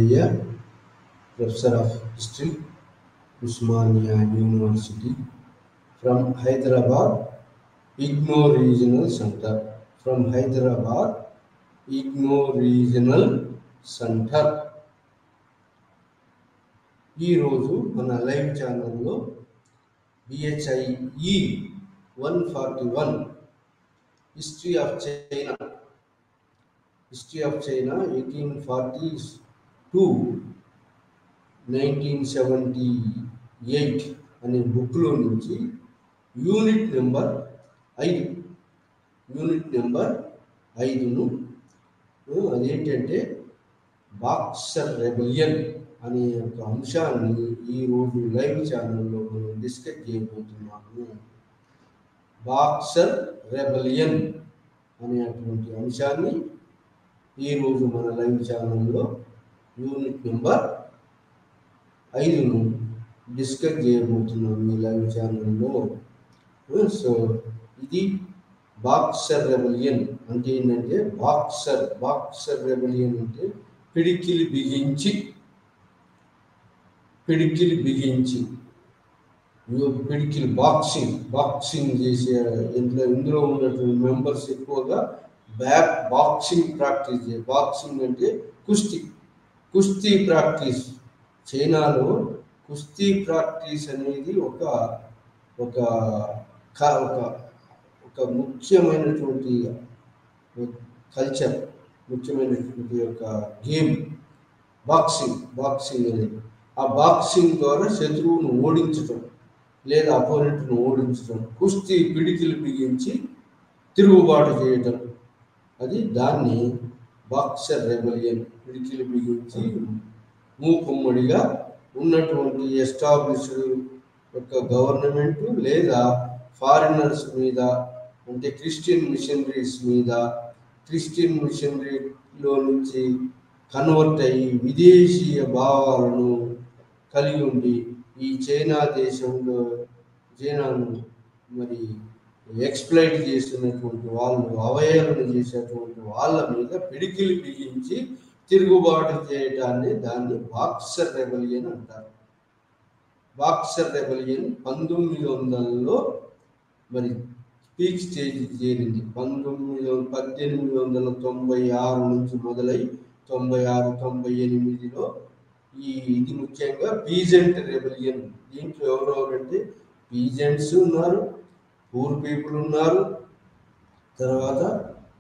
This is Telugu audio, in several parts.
Venkateswaraya, Professor of History, Usmania University, from Hyderabad, IGNOU Regional Center. From Hyderabad, IGNOU Regional Center. ఈరోజు మన లైవ్ ఛానల్లో BHIE 141 history of China 1840s to 1978 అనే బుక్లో నుంచి యూనిట్ నెంబర్ 5ను అదేంటంటే బాక్సర్ రెబెలియన్ అనే ఒక అంశాన్ని ఈరోజు లైవ్ ఛానల్లో మనం డిస్కస్ చేయబోతున్నాము. బాక్సర్ రెబెలియన్ అనేటువంటి అంశాన్ని ఈరోజు మన లైవ్ ఛానల్లో యూనిట్ నెంబర్ 5ను డిస్కస్ చేయబోతున్నాము ఈ లైవ్ ఛానల్లో. సో ఇది బాక్సర్ రెబెలియన్ అంటే ఏంటంటే బాక్సర్ రెబెలియన్ అంటే పిడికిలి బిగించి పిడికిలి బాక్సింగ్ చేసే ఇందులో ఉన్నటువంటి మెంబర్స్ ఎక్కువగా బాక్సింగ్ ప్రాక్టీస్ బాక్సింగ్ అంటే కుస్తీ ప్రాక్టీస్. చైనాలో కుస్తీ ప్రాక్టీస్ అనేది ఒక ముఖ్యమైనటువంటి కల్చర్, ముఖ్యమైనటువంటి ఒక గేమ్ బాక్సింగ్ అనేది. ఆ బాక్సింగ్ ద్వారా శత్రువును ఓడించటం లేదా అపోనెంట్ను ఓడించటం, కుస్తీ పిడికిలు బిగించి తిరుగుబాటు చేయటం, దాన్ని బాక్సర్ రెబెలియన్. పిడికిలు బిగించి మూకుమ్మడిగా ఉన్నటువంటి ఎస్టాబ్లిష్డ్ యొక్క గవర్నమెంట్ లేదా ఫారినర్స్ మీద అంటే క్రిస్టియన్ మిషనరీస్ మీద, క్రిస్టియన్ మిషనరీలో నుంచి కన్వర్ట్ అయ్యి విదేశీయ భావాలను కలిగి ఉండి ఈ చైనాను మరి ఎక్స్ప్లైట్ చేస్తున్నటువంటి వాళ్ళు, అవహేళన చేసేటువంటి వాళ్ళ మీద పిడికిలి బిగించి తిరుగుబాటు చేయడాన్ని దాన్ని బాక్సర్ రెబెలియన్ అంటారు. బాక్సర్ రెబెలియన్ 1900లో మరి పీక్ స్టేజ్ చేరింది. 1896 నుంచి మొదలై 96-98లో ఇది ముఖ్యంగా పీజెంట్ రెబెలియన్. దీంట్లో ఎవరెవరంటే పీజెంట్స్ ఉన్నారు, పూర్ పీపుల్ ఉన్నారు, తర్వాత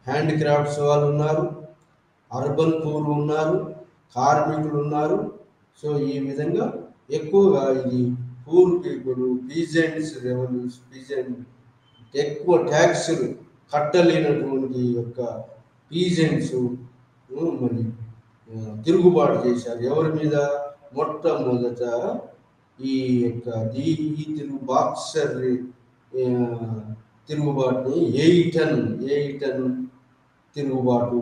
హ్యాండ్ క్రాఫ్ట్స్ వాళ్ళు ఉన్నారు, అర్బన్ పూర్ ఉన్నారు, కార్మికులు ఉన్నారు. సో ఈ విధంగా ఎక్కువగా ఇది పూర్ పీపుల్, పీజెంట్స్ ఎక్కువ ట్యాక్స్లు కట్టలేనటువంటి యొక్క పీజెంట్స్ మరి తిరుగుబాటు చేశారు. ఎవరి మీద? మొట్టమొదట ఈ యొక్క బాక్సర్ తిరుగుబాటుని ఎయిటన్ తిరుగుబాటు,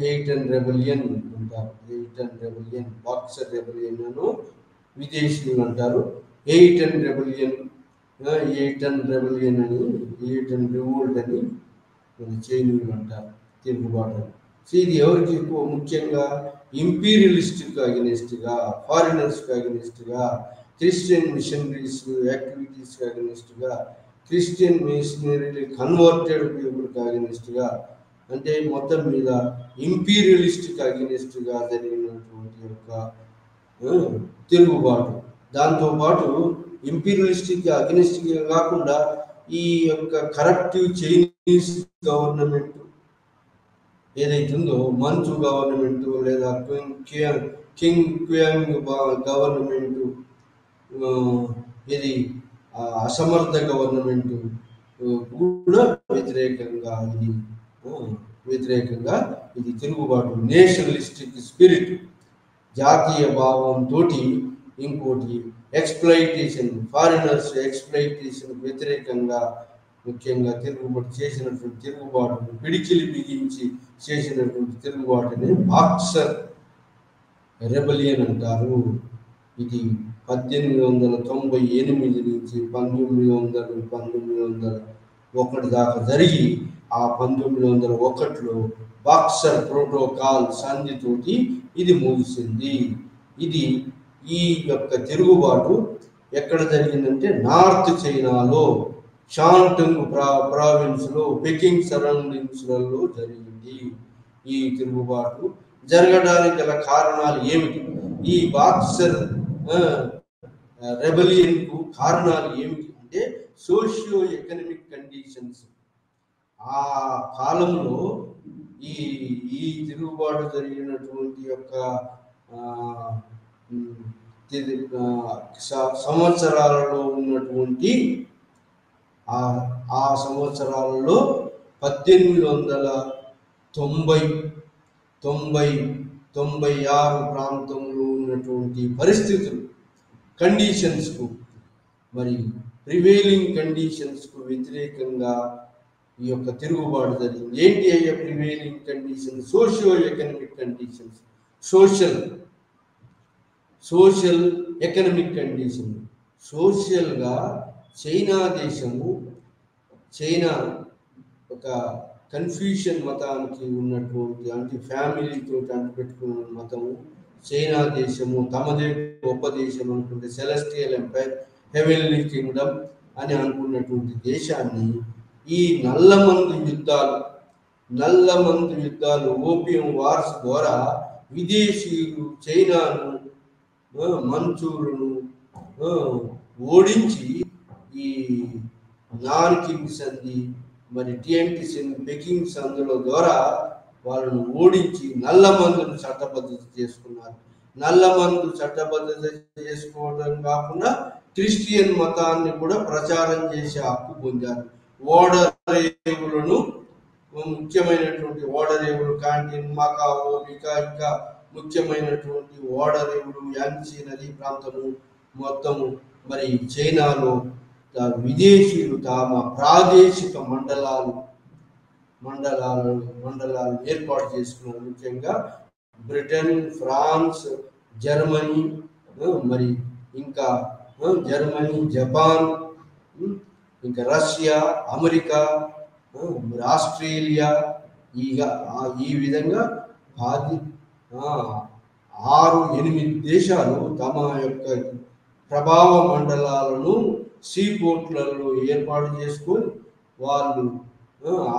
ఎయిటన్ రెబెలియన్ అంటారు. ఎయిటన్ రెబెలియన్, బాక్సర్ రెబెలియన్ అను విదేశీయులు అంటారు. ఎయిటన్ రెబెలియన్ అని, ఎయిటన్ రివోల్ట్ అని చైనీయులు అంటారు, తిరుగుబాటు. సో ఇది ఎవరికి ఎక్కువ? ముఖ్యంగా ఇంపీరియలిస్ట్కి అగెనిస్ట్గా, ఫారినర్స్కి అగెనిస్ట్గా, క్రిస్టియన్ మిషనరీస్ యాక్టివిటీస్కి అగెనిస్ట్గా, క్రిస్టియన్ మిషనరీ కన్వర్టెడ్ పీపుల్కి అగెనిస్ట్గా, అంటే మొత్తం మీద ఇంపీరియలిస్ట్కి అగెనిస్ట్గా జరిగినటువంటి యొక్క తిరుగుబాటు. దాంతోపాటు ఇంపీరియలిస్ట్కి అగెనిస్ట్గా కాకుండా ఈ యొక్క కరప్టివ్ చైనీస్ గవర్నమెంట్ ఏదైతుందో, మంచు గవర్నమెంట్ లేదా కింగ్ క్వియాంగ్ గవర్నమెంట్, ఇది అసమర్థ గవర్నమెంట్ కూడా వ్యతిరేకంగా ఇది తిరుగుబాటు. నేషనలిస్టిక్ స్పిరిట్, జాతీయ భావంతో ఇంకోటి ఎక్స్ప్లైటేషన్, ఫారినర్స్ ఎక్స్ప్లైటేషన్ వ్యతిరేకంగా ముఖ్యంగా చేసినటువంటి తిరుగుబాటు, పిడికిలి బిగించి చేసినటువంటి తిరుగుబాటుని బాక్సర్ రెబెలియన్ అంటారు. ఇది 1898 నుంచి 1901 దాకా జరిగి ఆ 1901లో బాక్సర్ ప్రోటోకాల్ సంధితోటి ఇది ముగిసింది. ఇది ఈ యొక్క తిరుగుబాటు ఎక్కడ జరిగిందంటే నార్త్ చైనాలో షాంటుంగ్ ప్రావిన్స్లో పెకింగ్ సరౌండింగ్స్లలో జరిగింది. ఈ తిరుగుబాటు జరగడానికి గల కారణాలు ఏమిటి? ఈ బాక్సర్ రెబలియన్ కు కారణాలు ఏమిటి అంటే సోషియో ఎకనామిక్ కండిషన్స్. ఆ కాలంలో ఈ ఈ తిరుగుబాటు జరిగినటువంటి యొక్క సంవత్సరాలలో ఉన్నటువంటి ఆ సంవత్సరాలలో 1896 ప్రాంతంలో ఉన్నటువంటి పరిస్థితులు కండిషన్స్కు మరి ప్రివేలింగ్ కండిషన్స్కు వ్యతిరేకంగా ఈ యొక్క తిరుగుబాటు జరిగింది. ఏంటి అయ్యే prevailing condition? Socio economic conditions, social economic condition. సోషల్గా చైనా దేశము, చైనా ఒక కన్ఫ్యూషన్ మతానికి ఉన్నటువంటి అంటే ఫ్యామిలీతో అంటుపెట్టుకున్న మతము చైనా దేశము, తమదే గొప్ప దేశం అనుకుంటే సెలెస్టియల్ ఎంపైర్, హెవెన్లీ కింగ్డమ్ అని అనుకున్నటువంటి దేశాన్ని ఈ నల్లమందు యుద్ధాలు ఓపియం వార్స్ ద్వారా విదేశీయులు చైనాను, మంచూరును ఓడించి ఈ నాన్కింగ్ సంధి మరి టిఎంటి పెకింగ్ సంధుల ద్వారా వాళ్ళను ఓడించి నల్లమందును చట్టబద్ధత చేసుకున్నారు. నల్లమందు చట్టబద్ధత చేసుకోవడం కాకుండా క్రిస్టియన్ మతాన్ని కూడా ప్రచారం చేసే హక్కు పొందారు. ఓడరేవులను, ముఖ్యమైనటువంటి ఓడరేవులు క్యాంటీన్, మకావో, ఇంకా ముఖ్యమైనటువంటి ఓడరేవులు యాంగ్సీ నదీ ప్రాంతము మొత్తము మరి చైనాలో విదేశీయులు తమ ప్రాదేశిక మండలాలు ఏర్పాటు చేసుకున్నారు. ముఖ్యంగా బ్రిటన్, ఫ్రాన్స్, జర్మనీ, మరి ఇంకా జర్మనీ, జపాన్, ఇంకా రష్యా, అమెరికా, మరి ఆస్ట్రేలియా, ఈ విధంగా 6-8 దేశాలు తమ యొక్క ప్రభావ మండలాలను సీ పోర్ట్లలో ఏర్పాటు చేసుకొని వాళ్ళు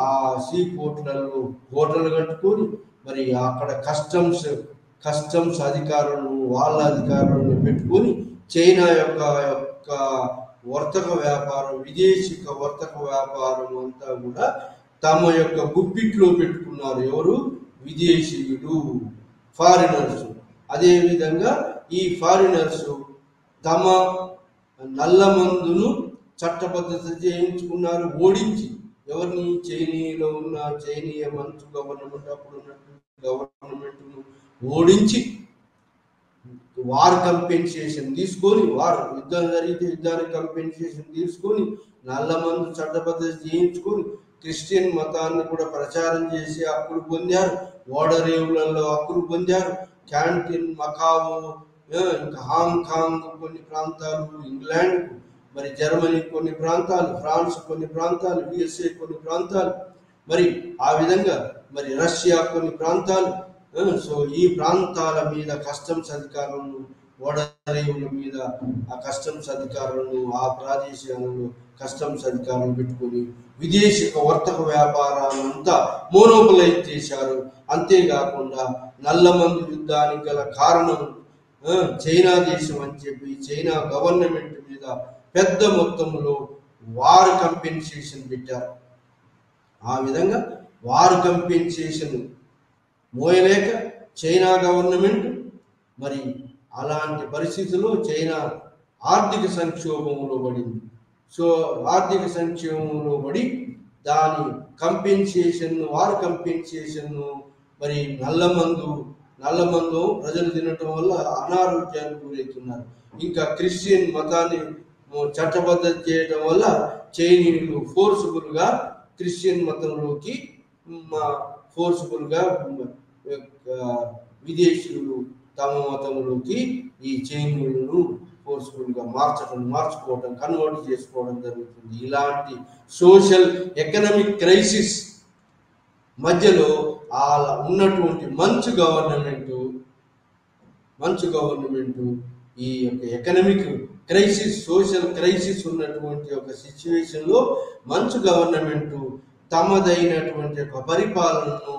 ఆ సీ పోర్ట్లలో హోటల్ కట్టుకొని మరి అక్కడ కస్టమ్స్ అధికారులను, వాళ్ళ అధికారులను పెట్టుకొని చైనా యొక్క వర్తక వ్యాపారం, విదేశీక వర్తక వ్యాపారం అంతా కూడా తమ యొక్క గుప్పిట్లో పెట్టుకున్నారు. ఎవరు? విదేశీయులు, ఫారినర్స్. అదేవిధంగా ఈ ఫారినర్స్ తమ నల్లమందును చట్టబద్ధత చేయించుకున్నారు, ఓడించి. ఎవరిని? చైనీలో ఉన్న చైనీయ మంచు గవర్నమెంట్, అప్పుడు గవర్నమెంట్ను ఓడించి వార్ కంపెన్సేషన్ తీసుకొని, యుద్ధం జరిగితే యుద్ధానికి కంపెన్సేషన్ తీసుకొని నల్లమందు చట్టబద్ధత చేయించుకొని క్రిస్టియన్ మతాన్ని కూడా ప్రచారం చేసి హక్కులు పొందారు. ఓడరేవులలో హక్కులు పొందారు. క్యాంటీన్, మకావో, ఇంకా హాంకాంగ్ కొన్ని ప్రాంతాలు, ఇంగ్లాండ్, మరి జర్మనీ కొన్ని ప్రాంతాలు, ఫ్రాన్స్ కొన్ని ప్రాంతాలు, యుఎస్ఏ కొన్ని ప్రాంతాలు, మరి ఆ విధంగా మరి రష్యా కొన్ని ప్రాంతాలు. సో ఈ ప్రాంతాల మీద కస్టమ్స్ అధికారులను, ఓడరేవుల మీద ఆ కస్టమ్స్ అధికారులను, ఆ ప్రాదేశికంలో కస్టమ్స్ అధికారులను పెట్టుకొని విదేశీక వర్తక వ్యాపారాలంతా మోనోపలైజ్ చేశారు. అంతేకాకుండా నల్లమందు యుద్ధానికి గల కారణం చైనా దేశం అని చెప్పి చైనా గవర్నమెంట్ మీద పెద్ద మొత్తంలో వార్ కంపెన్సేషన్ పెట్టారు. ఆ విధంగా వార్ కంపెన్సేషన్ మోయలేక చైనా గవర్నమెంట్ మరి అలాంటి పరిస్థితుల్లో చైనా ఆర్థిక సంక్షోభంలో పడింది. సో ఆర్థిక సంక్షోభంలో పడి దాని కంపెన్సేషన్, వార్ కంపెన్సేషన్ మరి నల్లమందు ప్రజలు తినటం వల్ల అనారోగ్యానికి గురవుతున్నారు. ఇంకా క్రిస్టియన్ మతాన్ని చట్టబద్ధత చేయడం వల్ల చైనీయులు ఫోర్స్ఫుల్గా క్రిస్టియన్ మతంలోకి ఫోర్స్ఫుల్గా విదేశీయులు తమ మతంలోకి ఈ చైనీయులను ఫోర్స్ఫుల్గా మార్చుకోవడం, కన్వర్ట్ చేసుకోవడం జరుగుతుంది. ఇలాంటి సోషల్ ఎకనామిక్ క్రైసిస్ మధ్యలో ఆ ఉన్నటువంటి మంచు గవర్నమెంటు ఈ యొక్క ఎకనామిక్ క్రైసిస్, సోషల్ క్రైసిస్ ఉన్నటువంటి ఒక సిచ్యువేషన్లో మంచు గవర్నమెంటు తమదైనటువంటి ఒక పరిపాలనను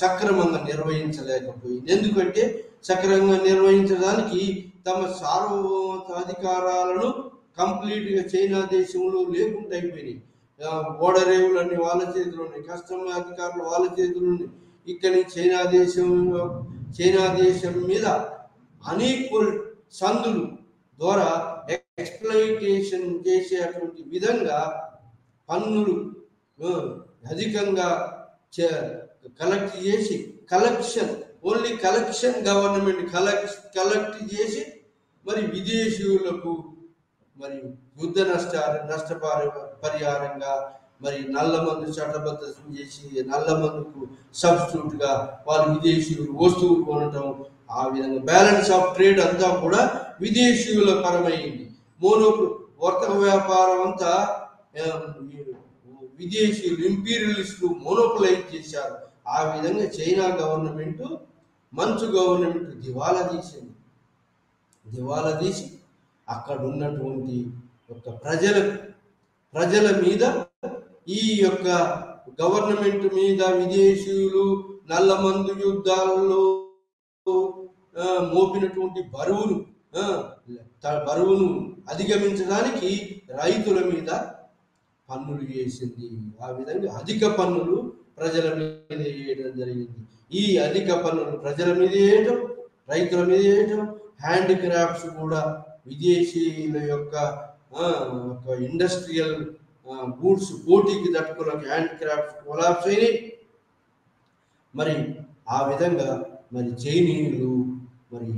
సక్రమంగా నిర్వహించలేకపోయింది. ఎందుకంటే సక్రమంగా నిర్వహించడానికి తమ సార్వభౌమత అధికారాలను కంప్లీట్గా చైనా దేశంలో లేకుండా అయిపోయినాయి. ఓడరేవులన్నీ వాళ్ళ చేతిలో ఉన్నాయి, కస్టమ్ అధికారులు వాళ్ళ చేతిలో ఉన్నాయి. ఇక్కడి చైనా దేశం మీద అన్ఈక్వల్ సందులు ద్వారా ఎక్స్ప్లాయిటేషన్ చేసేటువంటి విధంగా పన్నులు అధికంగా కలెక్ట్ చేసి ఓన్లీ కలెక్షన్ గవర్నమెంట్ కలెక్ట్ చేసి మరి విదేశీయులకు మరి యుద్ధ పరిహారంగా మరి నల్లమందు చట్టబద్ధం చేసి నల్లమందుకు సబ్స్టిట్యూట్గా వాళ్ళు విదేశీయులు వస్తువులు కొనటం, ఆ విధంగా బ్యాలెన్స్ ఆఫ్ ట్రేడ్ అంతా కూడా విదేశీయుల పరమైంది. వర్తక వ్యాపారం అంతా విదేశీయులు ఇంపీరియలిస్టులు మోనోపలైజ్ చేశారు. ఆ విధంగా చైనా గవర్నమెంట్ మంచు గవర్నమెంట్ దివాలా తీసి అక్కడ ఉన్నటువంటి యొక్క ప్రజల మీద ఈ యొక్క గవర్నమెంట్ మీద విదేశీయులు నల్లమందు యుద్ధాలలో మోపినటువంటి బరువును అధిగమించడానికి రైతుల మీద పన్నులు వేసింది. ఆ విధంగా అధిక పన్నులు ప్రజల మీద వేయడం జరిగింది. ఈ అధిక పన్నులు ప్రజల మీద వేయటం, రైతుల మీద వేయటం, హ్యాండిక్రాఫ్ట్స్ కూడా విదేశీయుల యొక్క ఇండస్ట్రియల్ గూడ్స్ పోటీకి తట్టుకోలేక హ్యాండిక్రాఫ్ట్స్ కొలాప్స్ అయినాయి. మరి ఆ విధంగా మరి చైనీయులు మరి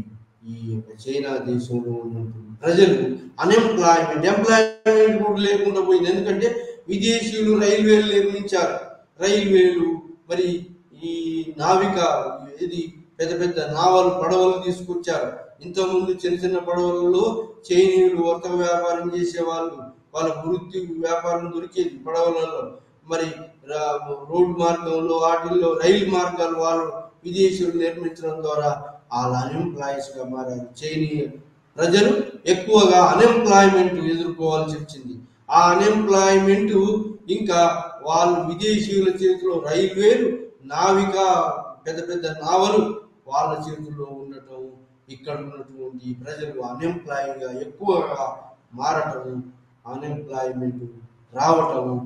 ఈ యొక్క చైనా దేశంలో ఉన్నటువంటి ప్రజలు ఎంప్లాయ్మెంట్ కూడా లేకుండా పోయింది. ఎందుకంటే విదేశీయులు రైల్వేలు నిర్మించారు. రైల్వేలు మరి ఈ పెద్ద పెద్ద పడవలు తీసుకొచ్చారు. ఇంతకుముందు చిన్న చిన్న పడవలలో చైనీయులు వర్తక వ్యాపారం చేసేవాళ్ళు, వాళ్ళ వృత్తి వ్యాపారం దొరికేది పడవలలో. మరి రోడ్డు మార్గంలో వాటిల్లో రైలు మార్గాలు వాళ్ళు విదేశీయులు నిర్మించడం ద్వారా వాళ్ళ అన్ఎంప్లాయీస్గా మారారు. చైనీయ ప్రజలు ఎక్కువగా అన్ఎంప్లాయ్మెంట్ ఎదుర్కోవాల్సి వచ్చింది. ఆ అన్ఎంప్లాయ్మెంట్ ఇంకా వాళ్ళు విదేశీయుల చేతిలో రైల్వేలు, పెద్ద పెద్ద నావలు వాళ్ళ చేతుల్లో ఉండటం, ఇక్కడ ఉన్నటువంటి ప్రజలు అన్ఎంప్లాయ్గా ఎక్కువగా మారటము, అన్ఎంప్లాయ్మెంట్ రావటము,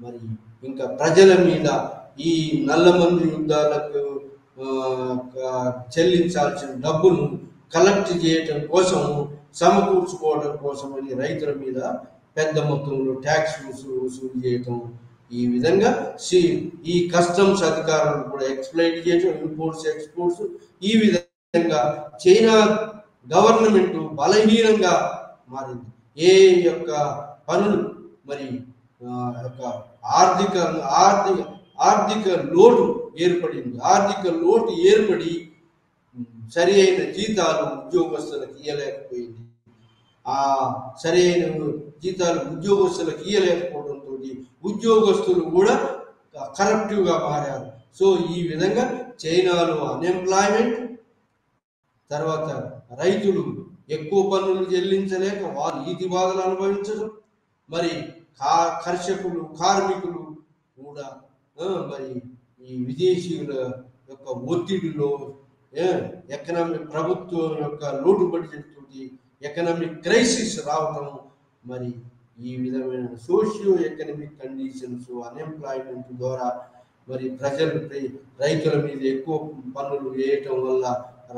మరి ఇంకా ప్రజల మీద ఈ నల్లమందు యుద్ధాలకు చెల్లించాల్సిన డబ్బును కలెక్ట్ చేయటం కోసం, సమకూర్చుకోవడం కోసం అని రైతుల మీద పెద్ద మొత్తంలో ట్యాక్స్ వసూలు చేయటం, ఈ విధంగా ఈ కస్టమ్స్ అధికారులు కూడా ఎక్స్ప్లైట్ చేయటం, ఇంపోర్ట్స్ ఎక్స్పోర్ట్స్, ఈ విధంగా చైనా గవర్నమెంట్ బలహీనంగా మారింది. ఏ యొక్క పనులు మరి యొక్క ఆర్థిక లోటు ఏర్పడి సరి అయిన జీతాలు ఉద్యోగస్తులకు ఇవ్వలేకపోయింది. ఆ సరి అయిన జీతాలు ఉద్యోగస్తులకు ఇవ్వలేకపోవడంతో ఉద్యోగస్తులు కూడా కరప్టివ్గా మారారు. సో ఈ విధంగా చైనాలో అన్ఎంప్లాయ్మెంట్, తర్వాత రైతులు ఎక్కువ పన్నులు చెల్లించలేక వారు ఈతి బాధలు అనుభవించడం, మరి కర్షకులు, కార్మికులు కూడా మరి ఈ విదేశీయుల యొక్క ఒత్తిడిలో ప్రభుత్వం యొక్క లోటు బడ్జెట్ తోటి ఎకనామిక్ క్రైసిస్ రావటం, మరి ఈ విధమైన సోషియో ఎకనామిక్ కండిషన్స్, అన్ఎంప్లాయ్మెంట్ ద్వారా మరి రైతుల మీద ఎక్కువ పన్నులు వేయటం వల్ల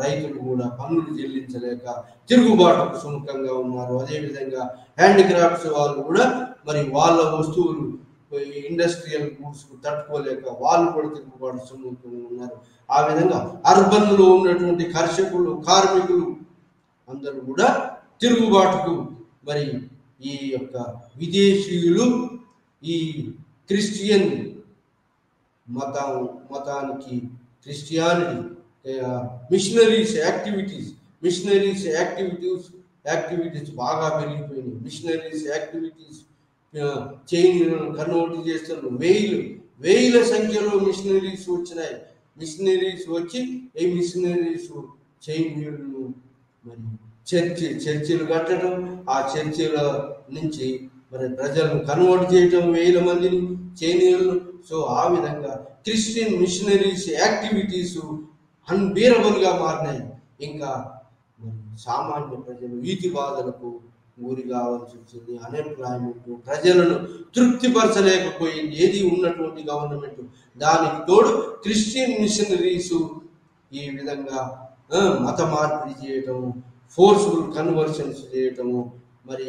రైతులు కూడా పన్నులు చెల్లించలేక తిరుగుబాటుకు సుముఖంగా ఉన్నారు. అదేవిధంగా హ్యాండిక్రాఫ్ట్స్ వాళ్ళు కూడా మరి వాళ్ళ వస్తువులు ఇండస్ట్రియల్ గూడ్స్ తట్టుకోలేక వాళ్ళు కూడా తిరుగుబాటు సుముఖంగా ఉన్నారు. ఆ విధంగా అర్బన్లో ఉన్నటువంటి కర్షకులు, కార్మికులు అందరూ కూడా తిరుగుబాటుకు మరి ఈ యొక్క విదేశీయులు ఈ క్రిస్టియన్ మతానికి క్రిస్టియానిటీ మిషనరీస్ యాక్టివిటీస్ బాగా పెరిగిపోయినాయి. మిషనరీస్ యాక్టివిటీస్ చైనీయులను కన్వర్ట్ చేస్తున్న వేల సంఖ్యలో మిషనరీస్ వచ్చినాయి. మిషనరీస్ వచ్చి ఈ మిషనరీస్ చైనీయులను మరి చర్చిలు కట్టడం, ఆ చర్చిల నుంచి మరి ప్రజలను కన్వర్ట్ చేయటం, వేల మందిని చైనీయులను. సో ఆ విధంగా క్రిస్టియన్ మిషనరీస్ యాక్టివిటీస్ అన్బీరబుల్గా మారినాయి. ఇంకా సామాన్య ప్రజలు వీటి బాధలకు గురి కావాల్సి వచ్చింది. అన్ఎంప్లాయ్మెంట్, ప్రజలను తృప్తిపరచలేకపోయింది ఏది ఉన్నటువంటి గవర్నమెంట్. దానికి తోడు క్రిస్టియన్ మిషనరీస్ ఈ విధంగా మత మార్పిడి చేయటము, ఫోర్స్ఫుల్ కన్వర్షన్స్ చేయటము, మరి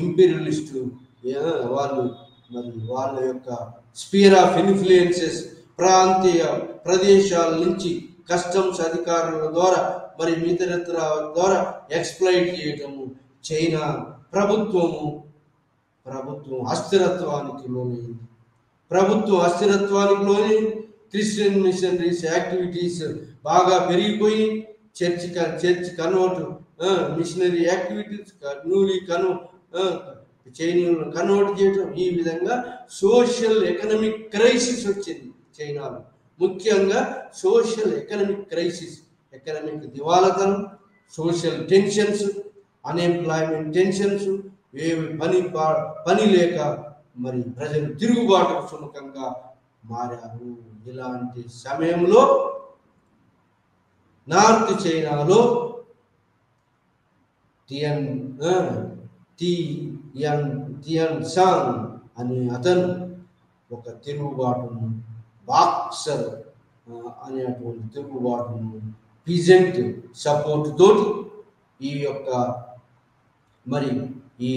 ఇంపీరియలిస్ట్ వాళ్ళు మరి వాళ్ళ యొక్క స్పియర్ ఆఫ్ ఇన్ఫ్లుయెన్సెస్ ప్రాంతీయ ప్రదేశాల నుంచి కస్టమ్స్ అధికారుల ద్వారా మరి ఇతరత్ర ద్వారా ఎక్స్ప్లాయిట్ చేయటము. చైనా ప్రభుత్వం అస్థిరత్వానికి లోనైంది. క్రిస్టియన్ మిషనరీస్ యాక్టివిటీస్ బాగా పెరిగిపోయి చర్చ్ కన్వర్ట్ మిషనరీ యాక్టివిటీస్ చైనీయులను కన్వర్ట్ చేయటం. ఈ విధంగా సోషల్ ఎకనామిక్ క్రైసిస్ వచ్చింది చైనాలో. ముఖ్యంగా సోషల్ ఎకనామిక్ క్రైసిస్, ఎకనామిక్ దివాళతనం, సోషల్ టెన్షన్స్, అన్ఎంప్లాయ్మెంట్ టెన్షన్స్, పని లేక మరి ప్రజలు తిరుగుబాటుకు సుముఖంగా మారారు. ఇలాంటి సమయంలో నార్త్ చైనాలో టియన్ సాంగ్ అనే అతను ఒక తిరుగుబాటును, బాక్సర్ అనేటువంటి తిరుగుబాటును పీజెంట్ సపోర్ట్ తోటి ఈ యొక్క మరి ఈ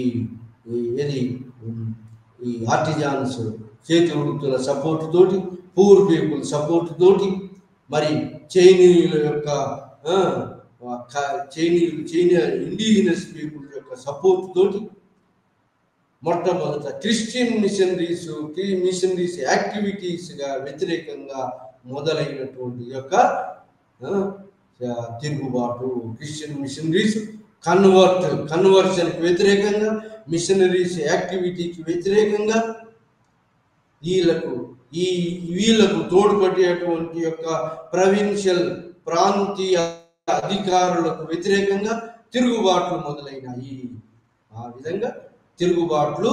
ఆర్టిజాన్స్ చేతి వృత్తుల సపోర్ట్ తోటి, పూర్ పీపుల్ సపోర్ట్ తోటి, మరి చైనీయుల యొక్క ఇండిజినస్ పీపుల్ యొక్క సపోర్ట్ తోటి మొట్టమొదట క్రిస్టియన్ మిషనరీస్ యాక్టివిటీస్గా వ్యతిరేకంగా మొదలైనటువంటి యొక్క తిరుగుబాటు. క్రిస్టియన్ మిషనరీస్ కన్వర్షన్కి వ్యతిరేకంగా, మిషనరీస్ యాక్టివిటీకి వ్యతిరేకంగా, వీళ్ళకు తోడ్పడేటువంటి యొక్క ప్రావిన్షియల్ ప్రాంతీయ అధికారులకు వ్యతిరేకంగా తిరుగుబాట్లు మొదలైనాయి. ఆ విధంగా తిరుగుబాట్లు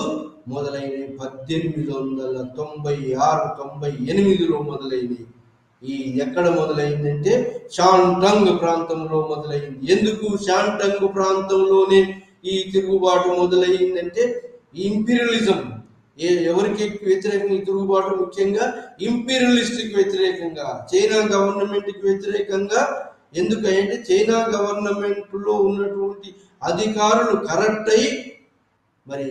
మొదలైనవి 1896-98లో మొదలైనవి. ఎక్కడ మొదలైందంటే షాంటంగ్ ప్రాంతంలో మొదలైంది. ఎందుకు షాంటంగ్ ప్రాంతంలోనే ఈ తిరుగుబాటు మొదలైందంటే ఇంపీరియలిజం ఎవరికి వ్యతిరేకంగా ఈ తిరుగుబాటు? ముఖ్యంగా ఇంపీరియలిస్ట్కి వ్యతిరేకంగా, చైనా గవర్నమెంట్కి వ్యతిరేకంగా. ఎందుకంటే చైనా గవర్నమెంట్లో ఉన్నటువంటి అధికారులు కరప్ట్ అయ్యి మరి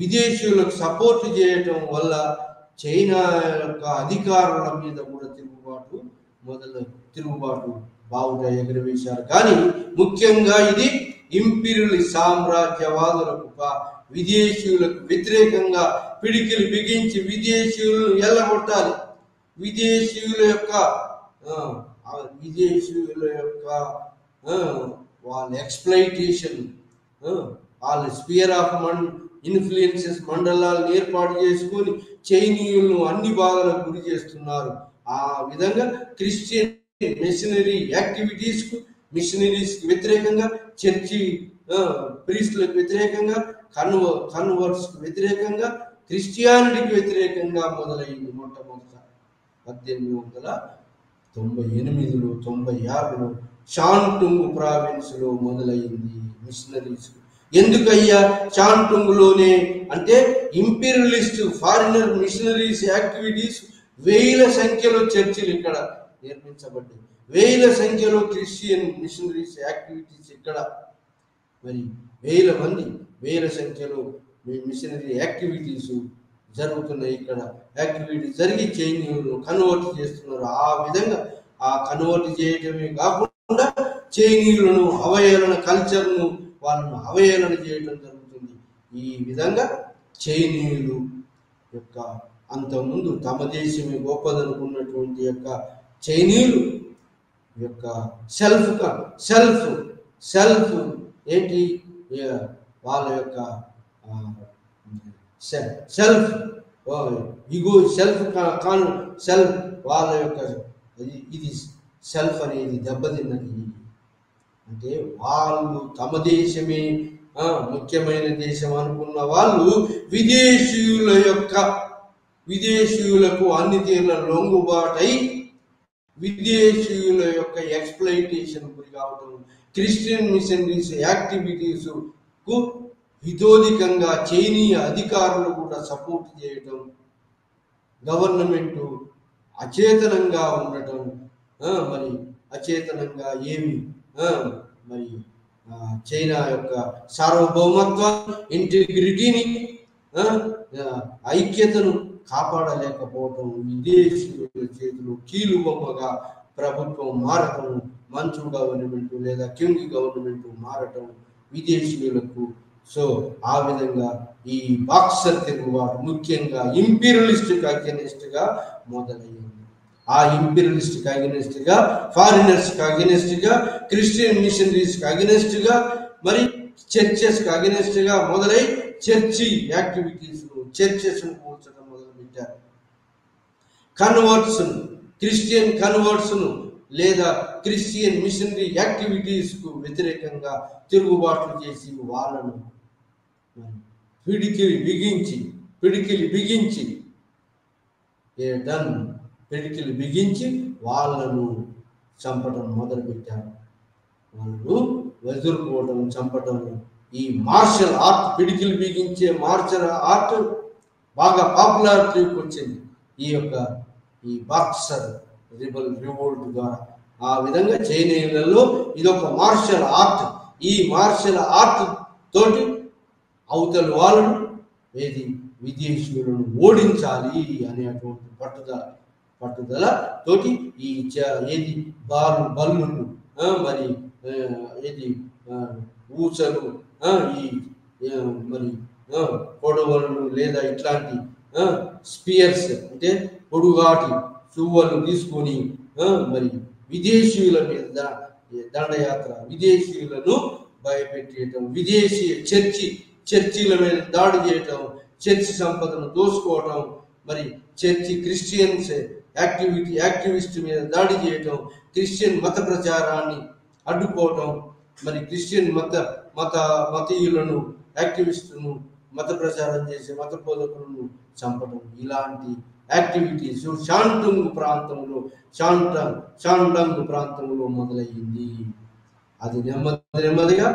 విదేశీయులకు సపోర్ట్ చేయటం వల్ల చైనా యొక్క అధికారుల మీద కూడా తిరుగుబాటు బావుట ఎగరవేశారు. కానీ ముఖ్యంగా ఇది ఇంపీరియల్ సామ్రాజ్యవాదులకు, విదేశీయులకు వ్యతిరేకంగా పిడికిలు బిగించి విదేశీయులను ఎల్లగొట్టాలి. విదేశీయుల యొక్క వాళ్ళ ఎక్స్ప్లైటేషన్, వాళ్ళ స్పియర్ ఆఫ్ ఇన్ఫ్లుయెన్సెస్ మండలాలను ఏర్పాటు చేసుకొని చైనీయులను అన్ని బాధలకు గురి చేస్తున్నారు. ఆ విధంగా క్రిస్టియన్ మిషనరీ యాక్టివిటీస్కు, మిషనరీస్కి వ్యతిరేకంగా, చర్చి ప్రీస్టులకు వ్యతిరేకంగా, కన్వర్ట్స్కు వ్యతిరేకంగా, క్రిస్టియానిటీకి వ్యతిరేకంగా మొదలైంది. మొట్టమొదట 1898లో 96లో షాంటుంగ్ ప్రావిన్స్లో మొదలైంది మిషనరీస్. ఎందుకయ్యా షాంటుంగ్లోనే అంటే ఇంపీరియలిస్ట్ ఫారినర్ మిషనరీస్ యాక్టివిటీస్ వేల సంఖ్యలో చర్చిలు ఇక్కడ నిర్మించబడ్డాయి. వేల సంఖ్యలో క్రిస్టియన్ మిషనరీస్ యాక్టివిటీస్ ఇక్కడ మరి వేల సంఖ్యలో మిషనరీ యాక్టివిటీస్ జరుగుతున్నాయి. ఇక్కడ యాక్టివిటీస్ జరిగి చైనీయులు కన్వర్ట్ చేస్తున్నారు. ఆ విధంగా ఆ కన్వర్ట్ చేయటమే కాకుండా చైనీయులను అవహేళన కల్చర్ను వాళ్ళను అవహేళన చేయడం జరుగుతుంది. ఈ విధంగా చైనీయులు యొక్క అంతకుముందు తమ దేశమే గొప్పదనుకున్నటువంటి యొక్క చైనీయులు యొక్క సెల్ఫ్ ఏంటి వాళ్ళ యొక్క సెల్ఫ్ ఇగో సెల్ఫ్ వాళ్ళ యొక్క ఇది సెల్ఫ్ అనేది దెబ్బతిన్నది. అంటే వాళ్ళు తమ దేశమే ముఖ్యమైన దేశం అనుకున్న వాళ్ళు విదేశీయులకు అన్ని తీర్ల లొంగుబాటై విదేశీయుల యొక్క ఎక్స్‌ప్లాయిటేషన్ గురి కావడం, క్రిస్టియన్ మిషనరీస్ యాక్టివిటీస్ కు విరోధికంగా చైనీయ అధికారులు కూడా సపోర్ట్ చేయటం, గవర్నమెంట్ అచేతనంగా ఉండటం, మరి అచేతనంగా ఏమి మరి చైనా యొక్క సార్వభౌమత్వాన్ని, ఇంటిగ్రిటీని, ఐక్యతను కాపాడలేకపోవటం, విదేశీయుల చేతులు కీలుబొమ్మగా ప్రభుత్వం మారటం, మంచు గవర్నమెంట్ లేదా కింగ్ గవర్నమెంట్ మారటం విదేశీయులకు. సో ఆ విధంగా ఈ బాక్సర్ తిరుగుబాటు ముఖ్యంగా ఇంపీరియలిస్ట్కి అగెనిస్ట్గా మొదలయ్యింది. ఆ ఇంపీరియలిస్ట్కి అగెనిస్ట్గా, ఫారినర్స్కి అగెనిస్ట్గా, క్రిస్టియన్ మిషనరీస్కి అగెనిస్ట్గా, మరి చర్చెస్కి అగెనిస్ట్గా మొదలై చర్చి యాక్టివిటీస్ చర్చెస్ను కూల్చడం మొదలుపెట్టారు. క్రిస్టియన్ కన్వర్ట్స్ను లేదా క్రిస్టియన్ మిషనరీ యాక్టివిటీస్కు వ్యతిరేకంగా తిరుగుబాట్లు చేసి వాళ్ళను పిడికిలి బిగించి వాళ్ళను చంపడం మొదలుపెట్టారు. వాళ్ళు వదులుకోవడం, చంపడం. ఈ మార్షల్ ఆర్ట్, పిడికిలు బిగించే మార్షల్ ఆర్ట్ బాగా పాపులారిటీకి వచ్చింది ఈ బాక్సర్ రివోల్ట్ ద్వారా. ఆ విధంగా చైనీయులలో ఇదొక మార్షల్ ఆర్ట్. ఈ మార్షల్ ఆర్ట్ తోటి అవతల వాళ్ళను విదేశీయులను ఓడించాలి అనేటువంటి పట్టుదల తోటి ఈ బల్లులు, మరి ఊచలు, మరి పొడవలు లేదా ఇట్లాంటి స్పియర్స్ అంటే పొడుగాటి చువ్వలు తీసుకొని మరి విదేశీయుల మీద దండయాత్ర, విదేశీయులను భయపెట్టేయటం, విదేశీ చర్చిల మీద దాడి చేయటం, చర్చి సంపదను దోసుకోవటం, మరి చర్చి క్రిస్టియన్స్ యాక్టివిస్ట్ మీద దాడి చేయటం, క్రిస్టియన్ మత ప్రచారాన్ని అడ్డుకోవటం, మరి క్రిస్టియన్ మతీయులను యాక్టివిస్టులను మత ప్రచారం చేసే మత బోధకులను చంపడం. ఇలాంటి యాక్టివిటీస్ షాండంగ్ ప్రాంతంలో మొదలయ్యింది. అది నెమ్మదిగా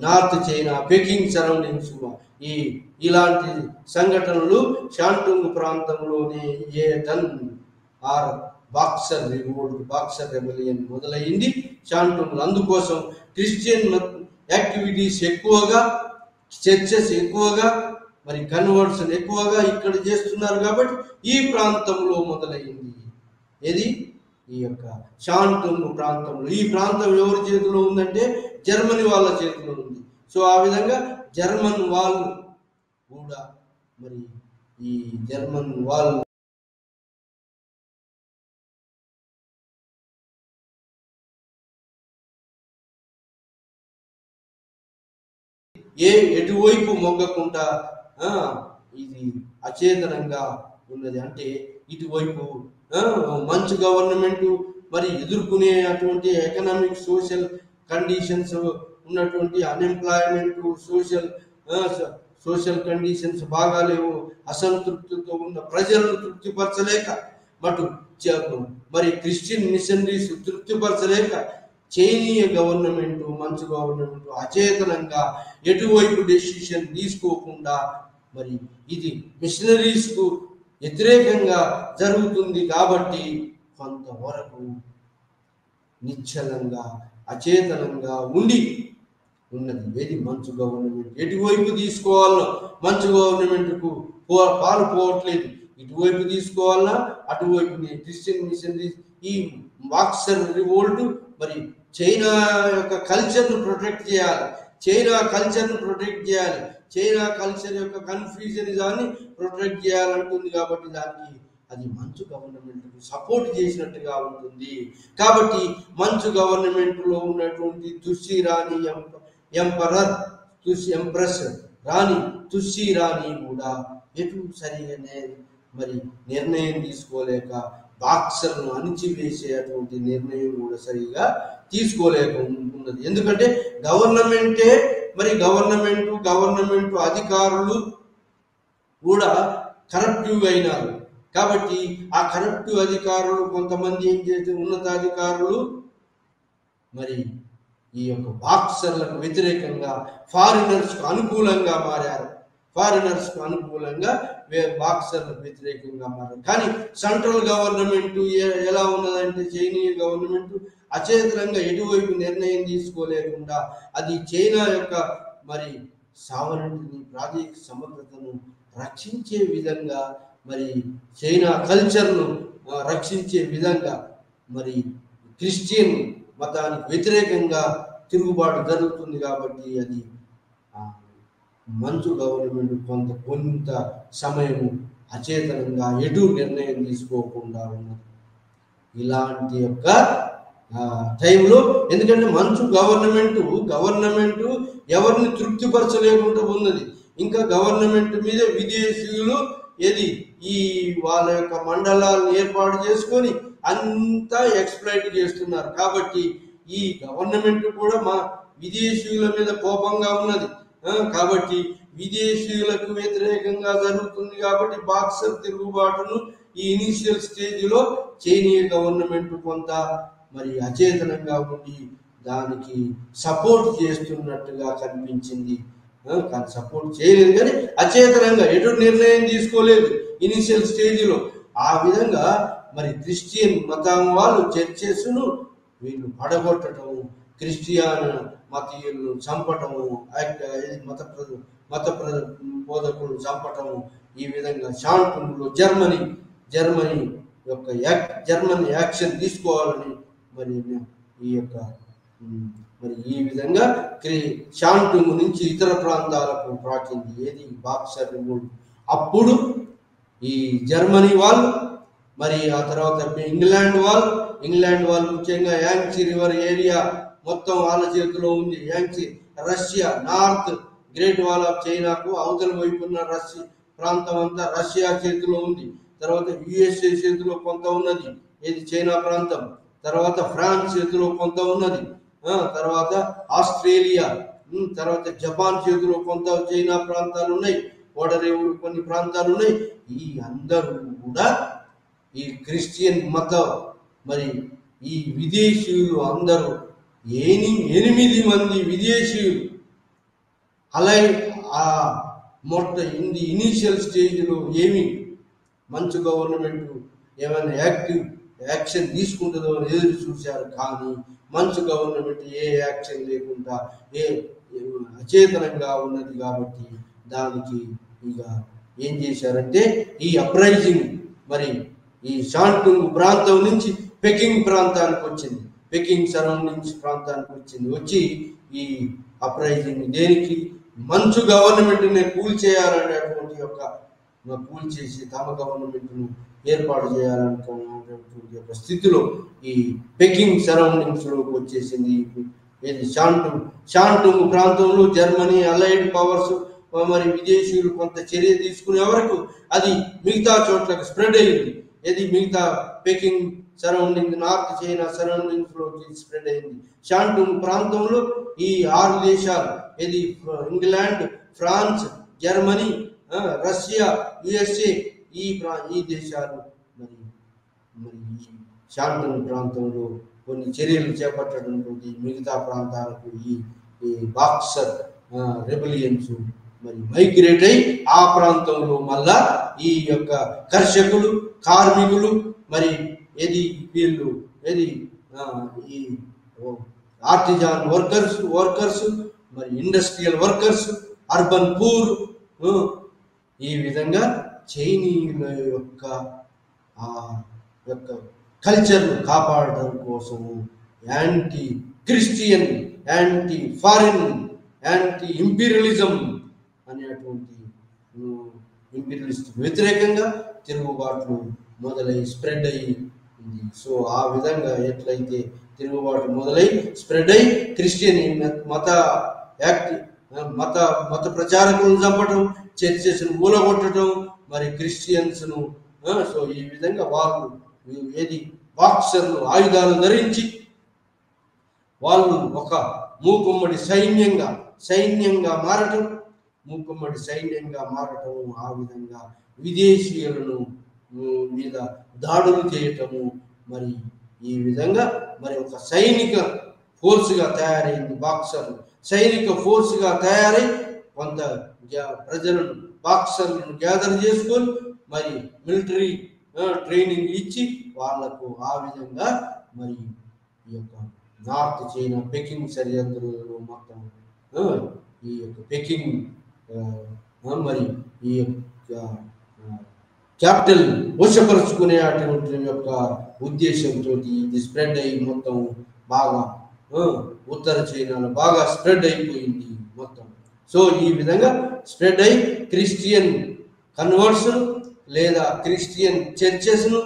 నార్త్ చైనా, పెకింగ్ సరౌండింగ్స్ ఇలాంటి సంఘటనలు షాంటుంగ్ ప్రాంతంలోనే బాక్సర్ రెబెలియన్ మొదలైంది షాంటుంగ్. అందుకోసం క్రిస్టియన్ యాక్టివిటీస్ ఎక్కువగా, చర్చెస్ ఎక్కువగా, మరి కన్వర్షన్ ఎక్కువగా ఇక్కడ చేస్తున్నారు కాబట్టి ఈ ప్రాంతంలో మొదలైంది. ఈ యొక్క షాంటుంగ్ ప్రాంతంలో. ఈ ప్రాంతం ఎవరి చేతిలో ఉందంటే జర్మనీ వాళ్ళ చేతిలో ఉంది. సో ఆ విధంగా జర్మన్ వాళ్ళు కూడా, మరి ఈ జర్మన్ వాళ్ళు ఎటువైపు మొగ్గకుండా ఇది అచేతనంగా ఉన్నది. అంటే ఇటువైపు మంచి గవర్నమెంట్, మరి ఎదుర్కొనే అటువంటి ఎకనామిక్ సోషల్ కండిషన్స్ ఉన్నటువంటి అన్ఎంప్లాయ్మెంట్, సోషల్ కండిషన్స్ బాగాలేవు, అసంతృప్తితో ఉన్న ప్రజలను తృప్తిపరచలేక, మరి క్రిస్టియన్ మిషనరీస్ తృప్తిపరచలేక చైనీయ గవర్నమెంట్, మంచి గవర్నమెంట్ అచేతనంగా ఎటువైపు డెసిషన్ తీసుకోకుండా, మరి ఇది మిషనరీస్కు వ్యతిరేకంగా జరుగుతుంది కాబట్టి కొంతవరకు నిశ్చలంగా అచేతనంగా ఉన్నది. మంచు గవర్నమెంట్ ఎటువైపు తీసుకోవాలన్నా మంచు గవర్నమెంట్కు పాలు పోవట్లేదు. ఇటువైపు తీసుకోవాలన్నా అటువైపు క్రిస్టియన్ మిషనరీస్ ఈ బాక్సర్ రివోల్ట్, మరి చైనా యొక్క కల్చర్ను ప్రొటెక్ట్ చేయాలి, చైనా కల్చర్ యొక్క కన్ఫ్యూజనిజాన్ని ప్రొటెక్ట్ చేయాలంటుంది. కాబట్టి దానికి అది మంచు గవర్నమెంట్ సపోర్ట్ చేసినట్టుగా ఉంటుంది. కాబట్టి మంచు గవర్నమెంట్ లో ఉన్నటువంటి తుస్సి రాణి ఎంప్రెస్ రాణి తుస్సి రాణి కూడా ఎటు సరిగానే మరి నిర్ణయం తీసుకోలేక బాక్సర్ను అణిచివేసేటువంటి నిర్ణయం కూడా సరిగా తీసుకోలేక ఉన్నది. ఎందుకంటే గవర్నమెంట్ అధికారులు కూడా కరప్టివ్ అయినారు. కాబట్టి ఆ కరప్టివ్ అధికారులు కొంతమంది ఏం చేస్తే ఉన్నతాధికారులు మరి ఈ యొక్క బాక్సర్లకు వ్యతిరేకంగా ఫారినర్స్కు అనుకూలంగా మారారు. బాక్సర్లకు వ్యతిరేకంగా మారారు. కానీ సెంట్రల్ గవర్నమెంట్ ఎలా ఉన్నదంటే చైనీయ గవర్నమెంట్ అచేతనంగా ఎటువైపు నిర్ణయం తీసుకోలేకుండా అది చైనా యొక్క మరి సావరణిని ప్రాదేశిక సమగ్రతను రక్షించే విధంగా మరి చైనా కల్చర్ను రక్షించే విధంగా మరి క్రిస్టియన్ మతానికి వ్యతిరేకంగా తిరుగుబాటు జరుగుతుంది. కాబట్టి అది మంచు గవర్నమెంట్ కొంత సమయం అచేతనంగా ఎటు నిర్ణయం తీసుకోకుండా ఉన్నది. ఇలాంటి యొక్క టైంలో ఎందుకంటే మంచు గవర్నమెంట్ ఎవరిని తృప్తిపరచలేకుండా ఉన్నది. ఇంకా గవర్నమెంట్ మీద విదేశీయులు ఈ వాళ్ళ యొక్క మండలాలను ఏర్పాటు చేసుకొని అంతా ఎక్స్ప్లాయిట్ చేస్తున్నారు. కాబట్టి ఈ గవర్నమెంట్ కూడా మా విదేశీయుల మీద కోపంగా ఉన్నది. కాబట్టి విదేశీయులకు వ్యతిరేకంగా జరుగుతుంది. కాబట్టి బాక్సర్ తిరుగుబాటును ఈ ఇనిషియల్ స్టేజ్లో చైనీయ గవర్నమెంట్ కొంత మరి అచేతనంగా ఉండి దానికి సపోర్ట్ చేస్తున్నట్టుగా కనిపించింది. కానీ సపోర్ట్ చేయలేదు, కానీ అచేతనంగా ఎటు నిర్ణయం తీసుకోలేదు ఇనిషియల్ స్టేజ్లో. ఆ విధంగా మరి క్రిస్టియన్ మతం వాళ్ళు చర్చెస్ను వీళ్ళు పడగొట్టడము, క్రిస్టియన్ మతీయులను చంపటము, మత బోధకులను చంపటము, ఈ విధంగా షాంటుంగ్లో జర్మనీ యొక్క యాక్షన్ తీసుకోవాలని ఈ విధంగా షాంటుంగ్ నుంచి ఇతర ప్రాంతాలకు ప్రాకింది ఏది బాక్సర్ రివోల్ట్. అప్పుడు ఈ జర్మనీ వాళ్ళు మరి ఆ తర్వాత ఇంగ్లాండ్ వాళ్ళు ముఖ్యంగా యాంగ్సీ రివర్ ఏరియా మొత్తం వాళ్ళ చేతిలో ఉంది. Russia north great wall of చైనాకు అవతల వైపు ఉన్న ప్రాంతం అంతా రష్యా చేతిలో ఉంది. తర్వాత యుఎస్ఏ చేతిలో కొంత ఉన్నది, ఏది చైనా ప్రాంతం. తర్వాత ఫ్రాన్స్ చేతిలో కొంత ఉన్నది. తర్వాత ఆస్ట్రేలియా, తర్వాత జపాన్ చేతిలో కొంత చైనా ప్రాంతాలు ఉన్నాయి. ఓడరేవులు కొన్ని ప్రాంతాలు ఉన్నాయి. ఈ అందరూ కూడా ఈ క్రిస్టియన్ మతం మరి ఈ విదేశీయులు అందరూ 8 మంది విదేశీయులు అలా ఇనిషియల్ స్టేజ్లో ఏమి మంచు గవర్నమెంట్ ఏమైనా యాక్షన్ తీసుకుంటుందో అని ఎదురు చూశారు. కానీ మంచు గవర్నమెంట్ ఏ యాక్షన్ లేకుండా అచేతనంగా ఉన్నది. కాబట్టి దానికి ఇక ఏం చేశారంటే ఈ అప్రైజింగ్ మరి ఈ షాంటుంగ్ ప్రాంతం నుంచి పెకింగ్ ప్రాంతానికి వచ్చింది, పెకింగ్ సరౌండింగ్స్ ప్రాంతానికి వచ్చి ఈ అప్రైజింగ్ దేనికి మంచు గవర్నమెంట్ని కూల్చేయాలనేటువంటి కూల్చేసి తమ గవర్నమెంట్ను ఏర్పాటు చేయాలనుకున్నటువంటి యొక్క స్థితిలో ఈ పెకింగ్ సరౌండింగ్స్ లోకి వచ్చేసింది. ఇది షాంటుంగ్ ప్రాంతంలో జర్మనీ అలైడ్ పవర్స్ మరి విదేశీయులు కొంత చర్య తీసుకునే వరకు అది మిగతా చోట్లకు స్ప్రెడ్ అయింది. ఇది మిగతా Peking surrounding North China surroundings లో స్ప్రెడ్ అయింది. షాంటుంగ్ ప్రాంతంలో ఈ 6 దేశాలు England, France, Germany, Russia, USA ఈ దేశాలు మరి షాంటుంగ్ ప్రాంతంలో కొన్ని చర్యలు చేపట్టడంతో మిగతా ప్రాంతాలకు ఈ బాక్సర్ రెబలియన్స్ మరి మైగ్రేట్ అయి ఆ ప్రాంతంలో మళ్ళా ఈ యొక్క కర్షకులు, కార్మికులు మరి ఈ ఆర్టిజాన్ వర్కర్స్ మరి ఇండస్ట్రియల్ వర్కర్స్, అర్బన్ పూర్, ఈ విధంగా చైనీయుల యొక్క కల్చర్ను కాపాడటం కోసము anti Christian, anti foreign, anti imperialism అనేటువంటి ఇంపీరియలిస్ట్ వ్యతిరేకంగా తిరుగుబాట్లు మొదలై స్ప్రెడ్ అయ్యి ఉంది. సో ఆ విధంగా ఎట్లయితే తిరుగుబాటు మొదలై స్ప్రెడ్ అయ్యి క్రిస్టియన్ మత ప్రచారకులను చంపటం, చర్చెస్ను మూలగొట్టడం, మరి క్రిస్టియన్స్ను. సో ఈ విధంగా వాళ్ళు ఏది బాక్సర్లు ఆయుధాలు ధరించి వాళ్ళు ఒక మూకుమ్మడి సైన్యంగా మారటం, మూకుమ్మడి సైన్యంగా మారటం, ఆ విధంగా విదేశీయులను మీద దాడులు చేయటము, మరి ఈ విధంగా మరి ఒక సైనిక ఫోర్స్గా తయారైంది. బాక్సర్లు సైనిక ఫోర్స్గా తయారై కొంత ప్రజలను బాక్సర్లను గ్యాదర్ చేసుకొని మరి మిలిటరీ ట్రైనింగ్ ఇచ్చి వాళ్లకు ఆ విధంగా మరి ఈ యొక్క నార్త్ చైనా పెకింగ్ సరిహద్దులలో మొత్తం ఈ యొక్క పెకింగ్ మరి ఈ యొక్క క్యాపిటల్ వశపరుచుకునే అటువంటి యొక్క ఉద్దేశంతో ఇది స్ప్రెడ్ అయ్యి మొత్తం బాగా ఉత్తర చైనాలో బాగా స్ప్రెడ్ అయిపోయింది మొత్తం. సో ఈ విధంగా స్ప్రెడ్ అయి క్రిస్టియన్ కన్వర్ట్స్ లేదా క్రిస్టియన్ చర్చెస్ను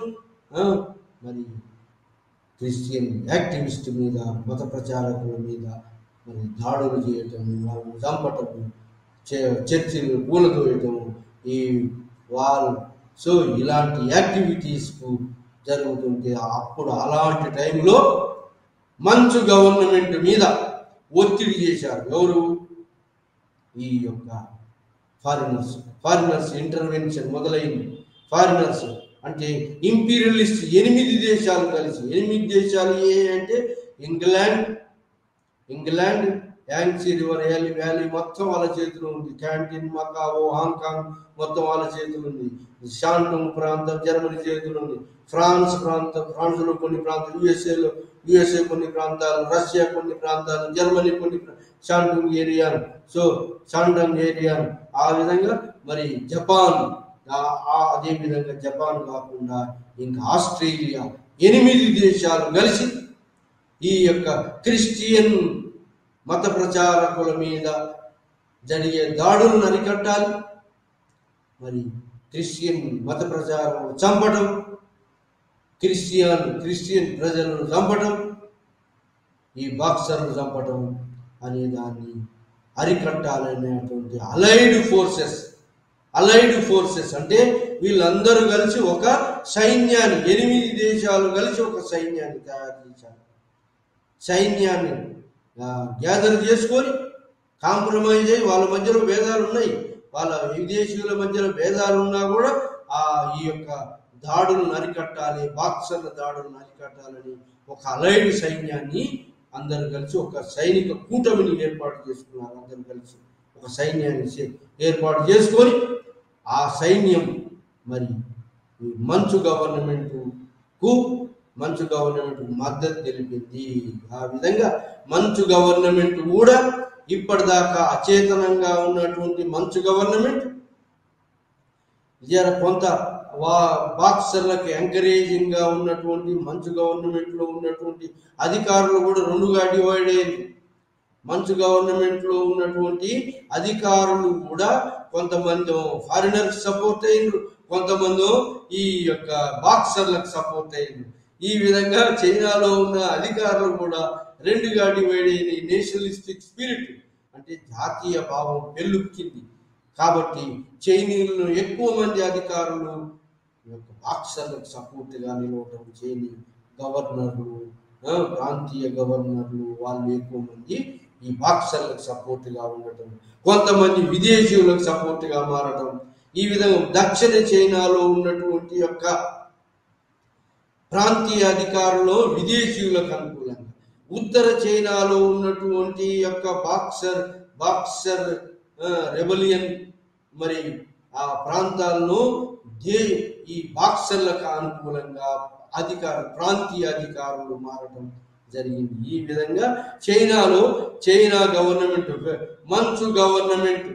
మరి క్రిస్టియన్ యాక్టివిస్ట్ మీద, మత ప్రచారకుల మీద మరి దాడులు చేయటం, వాళ్ళని చంపటం, చర్చిలు కూలదోయటం, ఈ వాళ్ళు సో ఇలాంటి యాక్టివిటీస్కు జరుగుతుంటే అప్పుడు అలాంటి టైంలో మంచు గవర్నమెంట్ మీద ఒత్తిడి చేశారు. ఎవరు? ఈ యొక్క ఫారినర్స్ ఇంటర్వెన్షన్ మొదలైంది. ఫారినర్స్ అంటే ఇంపీరియలిస్ట్ 8 దేశాలు కలిసి, 8 దేశాలు ఏ అంటే ఇంగ్లాండ్ యాంగ్సీ రివర్ వ్యాలీ మొత్తం వాళ్ళ చేతిలో ఉంది. క్యాంటీన్, మకావో, హాంకాంగ్ మొత్తం వాళ్ళ చేతిలో ఉంది. షాంటుంగ్ ప్రాంతం జర్మనీ చేతిలో ఉంది. ఫ్రాన్స్లో కొన్ని ప్రాంతాలు, యుఎస్ఏ కొన్ని ప్రాంతాలు, రష్యా కొన్ని ప్రాంతాలు, జర్మనీ కొన్ని షాంటుంగ్ ఏరియాను, సో షాండంగ్ ఏరియాను, ఆ విధంగా మరి జపాన్, అదే విధంగా జపాన్ కాకుండా ఇంకా ఆస్ట్రేలియా, 8 దేశాలు కలిసి ఈ యొక్క క్రిస్టియన్ మత ప్రచారకుల మీద జరిగే దాడులను అరికట్టాలి, మరి క్రిస్టియన్ మత ప్రచారం చంపడం, క్రిస్టియన్ ప్రజలను చంపడం, ఈ బాక్సర్లు చంపడం అనే దాన్ని అరికట్టాలనేటువంటి అలైడ్ ఫోర్సెస్ అంటే వీళ్ళందరూ కలిసి ఒక సైన్యాన్ని, 8 దేశాలు కలిసి ఒక సైన్యాన్ని తయారు చేశారు. సైన్యాన్ని గ్యాదర్ చేసుకొని కాంప్రమైజ్ అయ్యి, వాళ్ళ మధ్యలో భేదాలు ఉన్నాయి, వాళ్ళ విదేశీయుల మధ్యలో భేదాలు ఉన్నా కూడా ఈ యొక్క దాడులను అరికట్టాలి, బాక్సర్ల దాడులను అరికట్టాలని ఒక అలైడ్ సైన్యాన్ని అందరు కలిసి ఒక సైనిక కూటమిని ఏర్పాటు చేసుకున్నారు. అందరు కలిసి ఒక సైన్యాన్ని ఏర్పాటు చేసుకొని ఆ సైన్యం మరి మంచు గవర్నమెంట్కు మద్దతు తెలిపింది. ఆ విధంగా మంచు గవర్నమెంట్ కూడా ఇప్పటిదాకా అచేతనంగా ఉన్నటువంటి మంచు గవర్నమెంట్ కొంత బాక్సర్లకు ఎంకరేజింగ్ గా ఉన్నటువంటి మంచు గవర్నమెంట్ లో ఉన్నటువంటి అధికారులు కూడా 2గా డివైడ్ అయ్యింది. మంచు గవర్నమెంట్ లో ఉన్నటువంటి అధికారులు కూడా కొంతమంది ఫారినర్స్ సపోర్ట్ అయ్యిండ్రు, కొంతమంది ఈ యొక్క బాక్సర్లకు సపోర్ట్ అయ్యిండ్రు. ఈ విధంగా చైనాలో ఉన్న అధికారులు కూడా 2గా డివైడ్ అయింది. నేషనలిస్టిక్ స్పిరిట్ అంటే జాతీయ భావం పెళ్ళుక్కింది. కాబట్టి చైనీయులను ఎక్కువ మంది అధికారులు బాక్సర్లకు సపోర్ట్గా నిలవటం, చైనీ గవర్నర్లు, ప్రాంతీయ గవర్నర్లు వాళ్ళు ఎక్కువ మంది ఈ బాక్సర్లకు సపోర్ట్గా ఉండటం, కొంతమంది విదేశీయులకు సపోర్ట్గా మారటం. ఈ విధంగా దక్షిణ చైనాలో ఉన్నటువంటి యొక్క ప్రాంతీయ అధికారులు విదేశీయులకు అనుకూలంగా, ఉత్తర చైనాలో ఉన్నటువంటి యొక్క బాక్సర్ రెబలియన్ మరి ఆ ప్రాంతాలను ఈ బాక్సర్లకు అనుకూలంగా ప్రాంతీయ అధికారులు మారటం జరిగింది. ఈ విధంగా చైనా గవర్నమెంట్ మంచు గవర్నమెంట్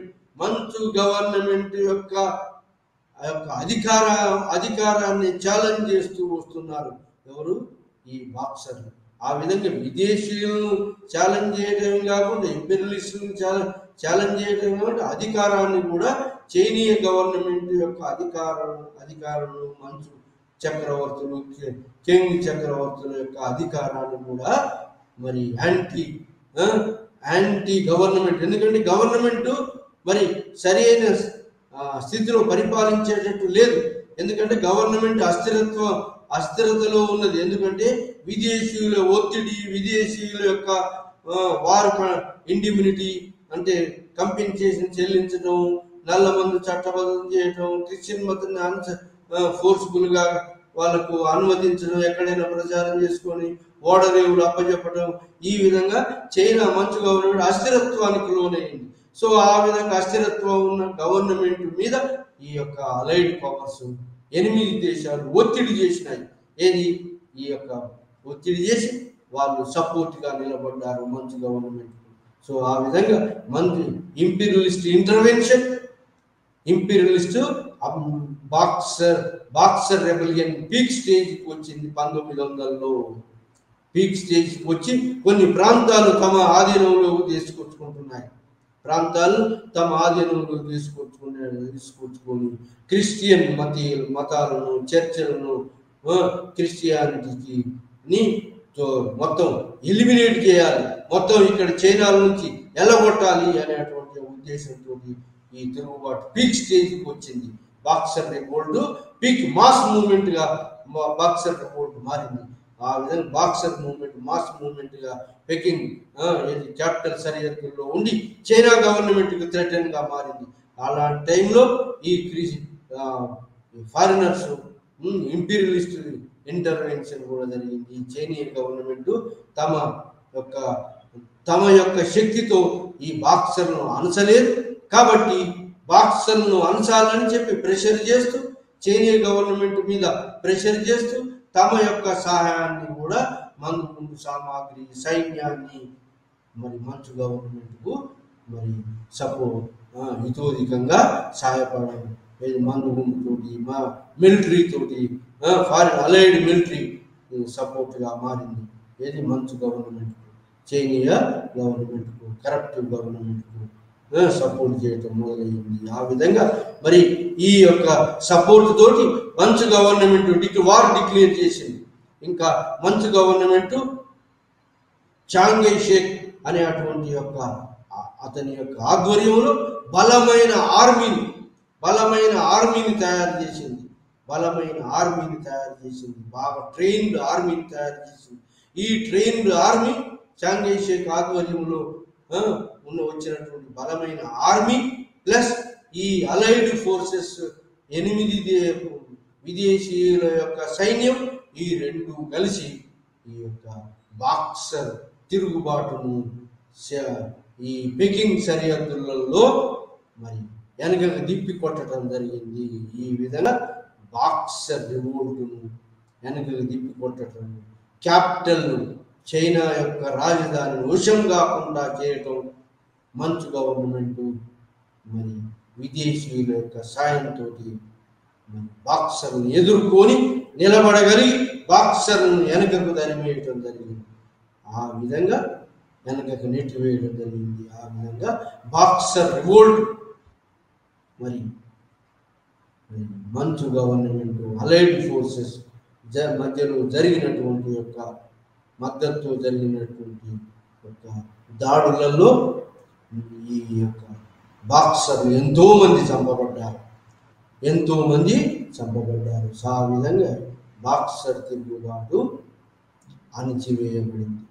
యొక్క అధికారాన్ని ఛాలెంజ్ చేస్తూ వస్తున్నారు ఎవరు? ఈ బాక్సర్లు. ఆ విధంగా విదేశీయులను ఛాలెంజ్ చేయడం కాకుండా, ఇంపీరియలిస్టులను ఛాలెంజ్ చేయడం కాకుండా అధికారాన్ని కూడా చైనీయ గవర్నమెంట్ యొక్క అధికారులు మంచు చక్రవర్తులు, కింగ్ చక్రవర్తుల యొక్క అధికారాన్ని కూడా మరి యాంటీ గవర్నమెంట్, ఎందుకంటే గవర్నమెంట్ మరి సరైన స్థితిలో పరిపాలించేటట్టు లేదు. ఎందుకంటే గవర్నమెంట్ అస్థిరతలో ఉన్నది. ఎందుకంటే విదేశీయుల ఒత్తిడి, విదేశీయుల యొక్క వారు ఇండిమ్యూనిటీ అంటే కంపెన్సేషన్ చెల్లించడం, నల్ల మందు చట్టబద్ధం చేయటం, క్రిస్టియన్ మతాన్ని ఫోర్స్ఫుల్ గా వాళ్ళకు అనుమతించడం, ఎక్కడైనా ప్రచారం చేసుకొని ఓడరేవులు అప్పచెప్పడం, ఈ విధంగా చైనా మంచు గవర్నమెంట్ అస్థిరత్వానికి లోనైంది. సో ఆ విధంగా అస్థిరత్వం ఉన్న గవర్నమెంట్ మీద ఈ యొక్క అలైడ్ పవర్స్ 8 దేశాలు ఒత్తిడి చేసినాయి. ఏది ఈ యొక్క ఒత్తిడి చేసి వాళ్ళు సపోర్ట్ గా నిలబడ్డారు మంచు గవర్నమెంట్. సో ఆ విధంగా మంచి imperialist intervention, imperialist boxer rebellion peak స్టేజ్కి వచ్చింది. 1900లో పీక్ స్టేజ్కి వచ్చి కొన్ని ప్రాంతాలు తమ ఆధీనంలోకి తీసుకొచ్చుకుంటున్నాయి. తీసుకొచ్చుకొని క్రిస్టియన్ మతాలను, చర్చలను, క్రిస్టియానిటీని మొత్తం ఎలిమినేట్ చేయాలి, మొత్తం ఇక్కడ చైనాల నుంచి ఎల్లగొట్టాలి అనేటువంటి ఉద్దేశంతో ఈ తిరుగుబాటు పీక్ స్టేజ్కి వచ్చింది. Boxer revolt peak mass movement గా బాక్సర్ రివోల్ట్ మారింది. ఆ విధంగా బాక్సర్ మూవ్మెంట్ మాస్ మూవ్మెంట్ గా పెకింగ్ క్యాపిటల్ సరిహద్దుల్లో ఉండి చైనా గవర్నమెంట్ కి థ్రెటన్ గా మారింది. అలాంటి టైంలో ఈ ఫారినర్స్ ఇంపీరియలిస్ట్ ఇంటర్వెన్షన్ కూడా జరిగింది. చైనీస్ గవర్నమెంట్ తమ యొక్క శక్తితో ఈ బాక్సర్ను అణచలేదు. కాబట్టి బాక్సర్ను అణచాలని చెప్పి ప్రెషర్ చేస్తూ, చైనీస్ గవర్నమెంట్ మీద ప్రెషర్ చేస్తూ తమ యొక్క సహాయాన్ని కూడా మందుగుండు సామాగ్రి, సైన్యాన్ని మరి మంచు గవర్నమెంట్కు మరి ఇతోధికంగా సహాయపడడం, మందుగుండు తోటి, మిలిటరీ తోటి, ఫారిన్ అలైడ్ మిలిటరీ సపోర్ట్గా మారింది. ఏది మంచు గవర్నమెంట్ చైనీయ గవర్నమెంట్కు, కరప్టివ్ గవర్నమెంట్కు సపోర్ట్ చేయటం మొదలైంది. ఆ విధంగా మరి ఈ యొక్క సపోర్ట్ తోటి మంచు గవర్నమెంట్ వార్ డిక్లేర్ చేసింది. ఇంకా మంచు గవర్నమెంట్ చాంగై షేక్ అనే అటువంటి అతని యొక్క ఆధ్వర్యంలో బలమైన ఆర్మీని తయారు చేసింది. బాగా ట్రైన్డ్ ఆర్మీని తయారు చేసింది. ఈ ట్రైన్డ్ ఆర్మీ చాంగై షేక్ ఆధ్వర్యంలో వచ్చినటువంటి బలమైన ఆర్మీ ప్లస్ ఈ అలైడ్ ఫోర్సెస్ 8 విదేశీయుల యొక్క సైన్యం, ఈ రెండు కలిసి ఈ యొక్క బాక్సర్ తిరుగుబాటును ఈ పెకింగ్ సరిహద్దులలో మరి వెనకకు దిప్పి కొట్టడం జరిగింది. ఈ విధంగా బాక్సర్ రివోల్ట్ను వెనకకు దిప్పి కొట్టడం, క్యాపిటల్ చైనా యొక్క రాజధానిని వశం కాకుండా చేయటం మంచు గవర్నమెంట్ మరి విదేశీయుల యొక్క సాయంతో బాక్సర్ను ఎదుర్కొని నిలబడగలిగి బాక్సర్ను వెనకకు తరిమేయటం జరిగింది. ఆ విధంగా వెనకకు నెట్టివేయడం జరిగింది. ఆ విధంగా బాక్సర్ రివోల్ట్ మరి మంచు గవర్నమెంట్ అలైడ్ ఫోర్సెస్ మధ్యలో జరిగినటువంటి యొక్క మద్దతుతో జరిగినటువంటి యొక్క దాడులలో ఈ యొక్క బాక్సర్లు ఎంతో మంది చంపబడ్డారు. ఆ విధంగా బాక్సర్ తిరుగుబాటు అణచివేయబడింది.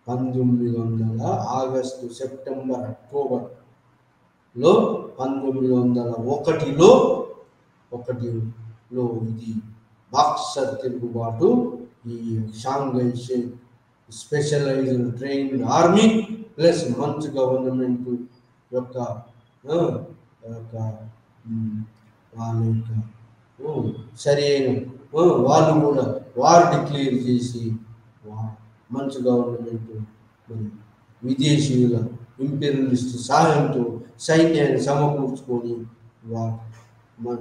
1900 ఆగస్టు, సెప్టెంబర్, అక్టోబర్లో 1901లో ఇది బాక్సర్ తిరుగుబాటు ఈ షాంఘై షేక్ specialised trained army plus Manchu government యొక్క వాళ్ళ యొక్క సరైన వాళ్ళు కూడా వార్ డిక్లేర్ చేసి మంచు గవర్నమెంట్ మరి విదేశీయుల ఇంపీరియలిస్ట్ సహాయంతో సైన్యాన్ని సమకూర్చుకొని మన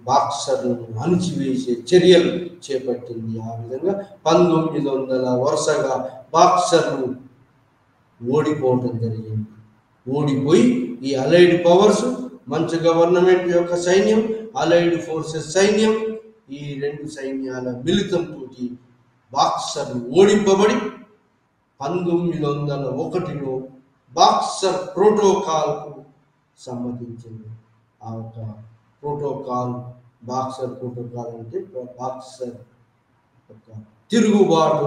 బాక్సర్లను అణిచివేసే చర్యలు చేపట్టింది. ఆ విధంగా 1900 వరుసగా బాక్సర్లు ఓడిపోవటం జరిగింది. ఓడిపోయి ఈ అలైడ్ పవర్స్, మంచు గవర్నమెంట్ యొక్క సైన్యం, అలైడ్ ఫోర్సెస్ సైన్యం, ఈ రెండు సైన్యాల మిళితంతో బాక్సర్లు ఓడింపబడి 1901లో బాక్సర్ ప్రోటోకాల్కు సమ్మతించింది. ఆ ఒక ప్రోటోకాల్, బాక్సర్ ప్రోటోకాల్ అంటే బాక్సర్ యొక్క తిరుగుబాటు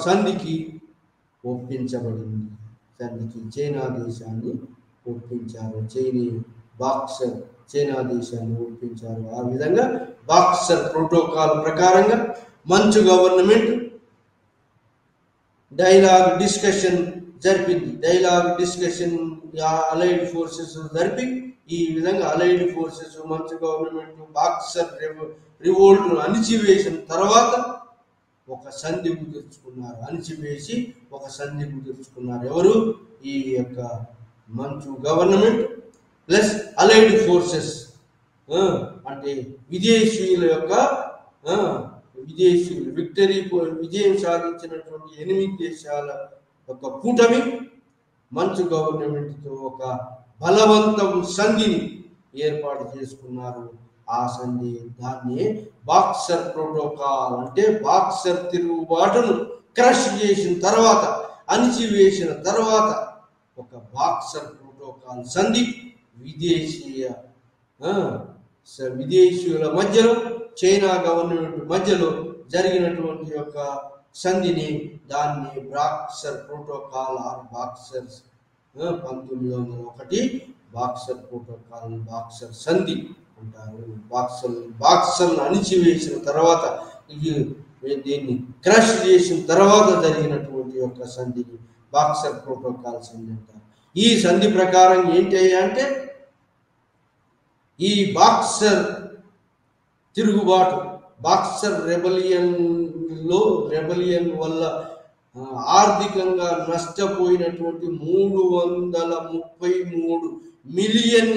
సంధికి ఒప్పించబడింది. సంధికి చైనా దేశాన్ని ఒప్పించారు. బాక్సర్ చైనా దేశాన్ని ఒప్పించారు. ఆ విధంగా బాక్సర్ ప్రోటోకాల్ ప్రకారంగా మంచు government dialogue discussion allied forces జరిపి, ఈ విధంగా అలైడ్ ఫోర్సెస్ మంచు గవర్నమెంట్ బాక్సర్ రివోల్ట్ అణిచివేసిన తర్వాత ఒక సంధి కుదుర్చుకున్నారు. ఎవరు? ఈ యొక్క మంచు గవర్నమెంట్ ప్లస్ అలైడ్ ఫోర్సెస్, అంటే విజయం సాధించినటువంటి 8 దేశాల యొక్క కూటమి మంచు గవర్నమెంట్తో ఒక బలవంతం సంధిని ఏర్పాటు చేసుకున్నారు. ఆ సంధి దాన్ని బాక్సర్ ప్రోటోకాల్ అంటే బాక్సర్ తిరుగుబాటును క్రష్ చేసిన తర్వాత, అణిచివేసిన తర్వాత ఒక బాక్సర్ ప్రోటోకాల్ సంధి విదేశీయుల మధ్యలో, చైనా గవర్నమెంట్ మధ్యలో జరిగినటువంటి యొక్క సంధిని దాన్ని boxer protocol boxers 1901 boxer protocol, boxer సంధి అంటారు. బాక్సర్ను అణిచివేసిన తర్వాత, దీన్ని క్రష్ చేసిన తర్వాత జరిగినటువంటి యొక్క సంధిని బాక్సర్ ప్రోటోకాల్ సంధి అంటారు. ఈ సంధి ప్రకారం ఏంటి అంటే, ఈ బాక్సర్ తిరుగుబాటు, బాక్సర్ రెబలియన్ వల్ల ఆర్థికంగా నష్టపోయినటువంటి $333 million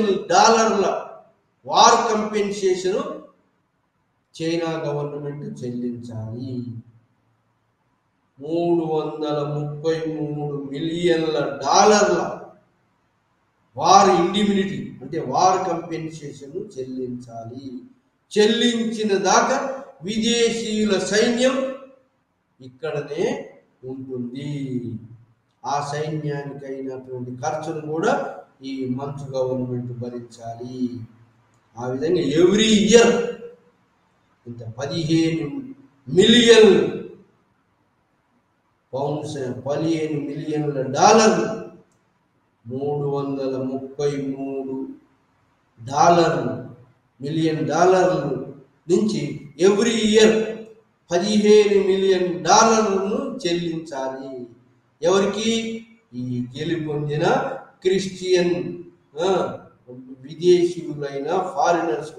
war compensation China government చెల్లించాలి. $333 మిలియన్ వార్ ఇండిమినిటీ అంటే వార్ కంపెన్సేషన్ చెల్లించాలి. చెల్లించిన దాకా విదేశీయుల సైన్యం ఇక్కడనే ఉంటుంది. ఆ సైన్యానికి అయినటువంటి ఖర్చును కూడా ఈ మంచు గవర్నమెంట్ భరించాలి. ఆ విధంగా ఎవ్రీ ఇయర్ ఇంత $15 మిలియన్ $15 మిలియన్ $333 మిలియన్ నుంచి ఎవ్రీ ఇయర్ $15 మిలియన్ చెల్లించాలి. ఎవరికి? ఈ గెలుపొందిన క్రిస్టియన్ విదేశీయులైన ఫారినర్స్,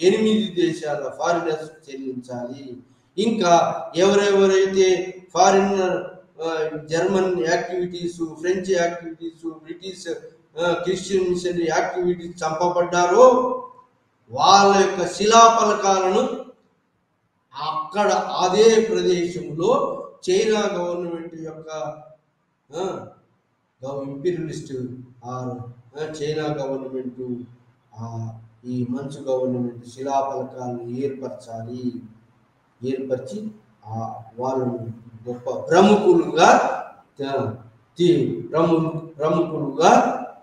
8 దేశాల ఫారినర్స్ చెల్లించాలి. ఇంకా ఎవరెవరైతే foreigner German activities, French activities, British Christian missionary activities చంపబడ్డారో వాళ్ళ యొక్క శిలాఫలకాలను అక్కడ అదే ప్రదేశంలో చైనా గవర్నమెంట్ యొక్క ఇంపీరియలిస్ట్ చైనా గవర్నమెంట్ ఈ మంచు గవర్నమెంట్ శిలాఫలకాలను ఏర్పరిచి వాళ్ళను గొప్ప ప్రముఖులుగా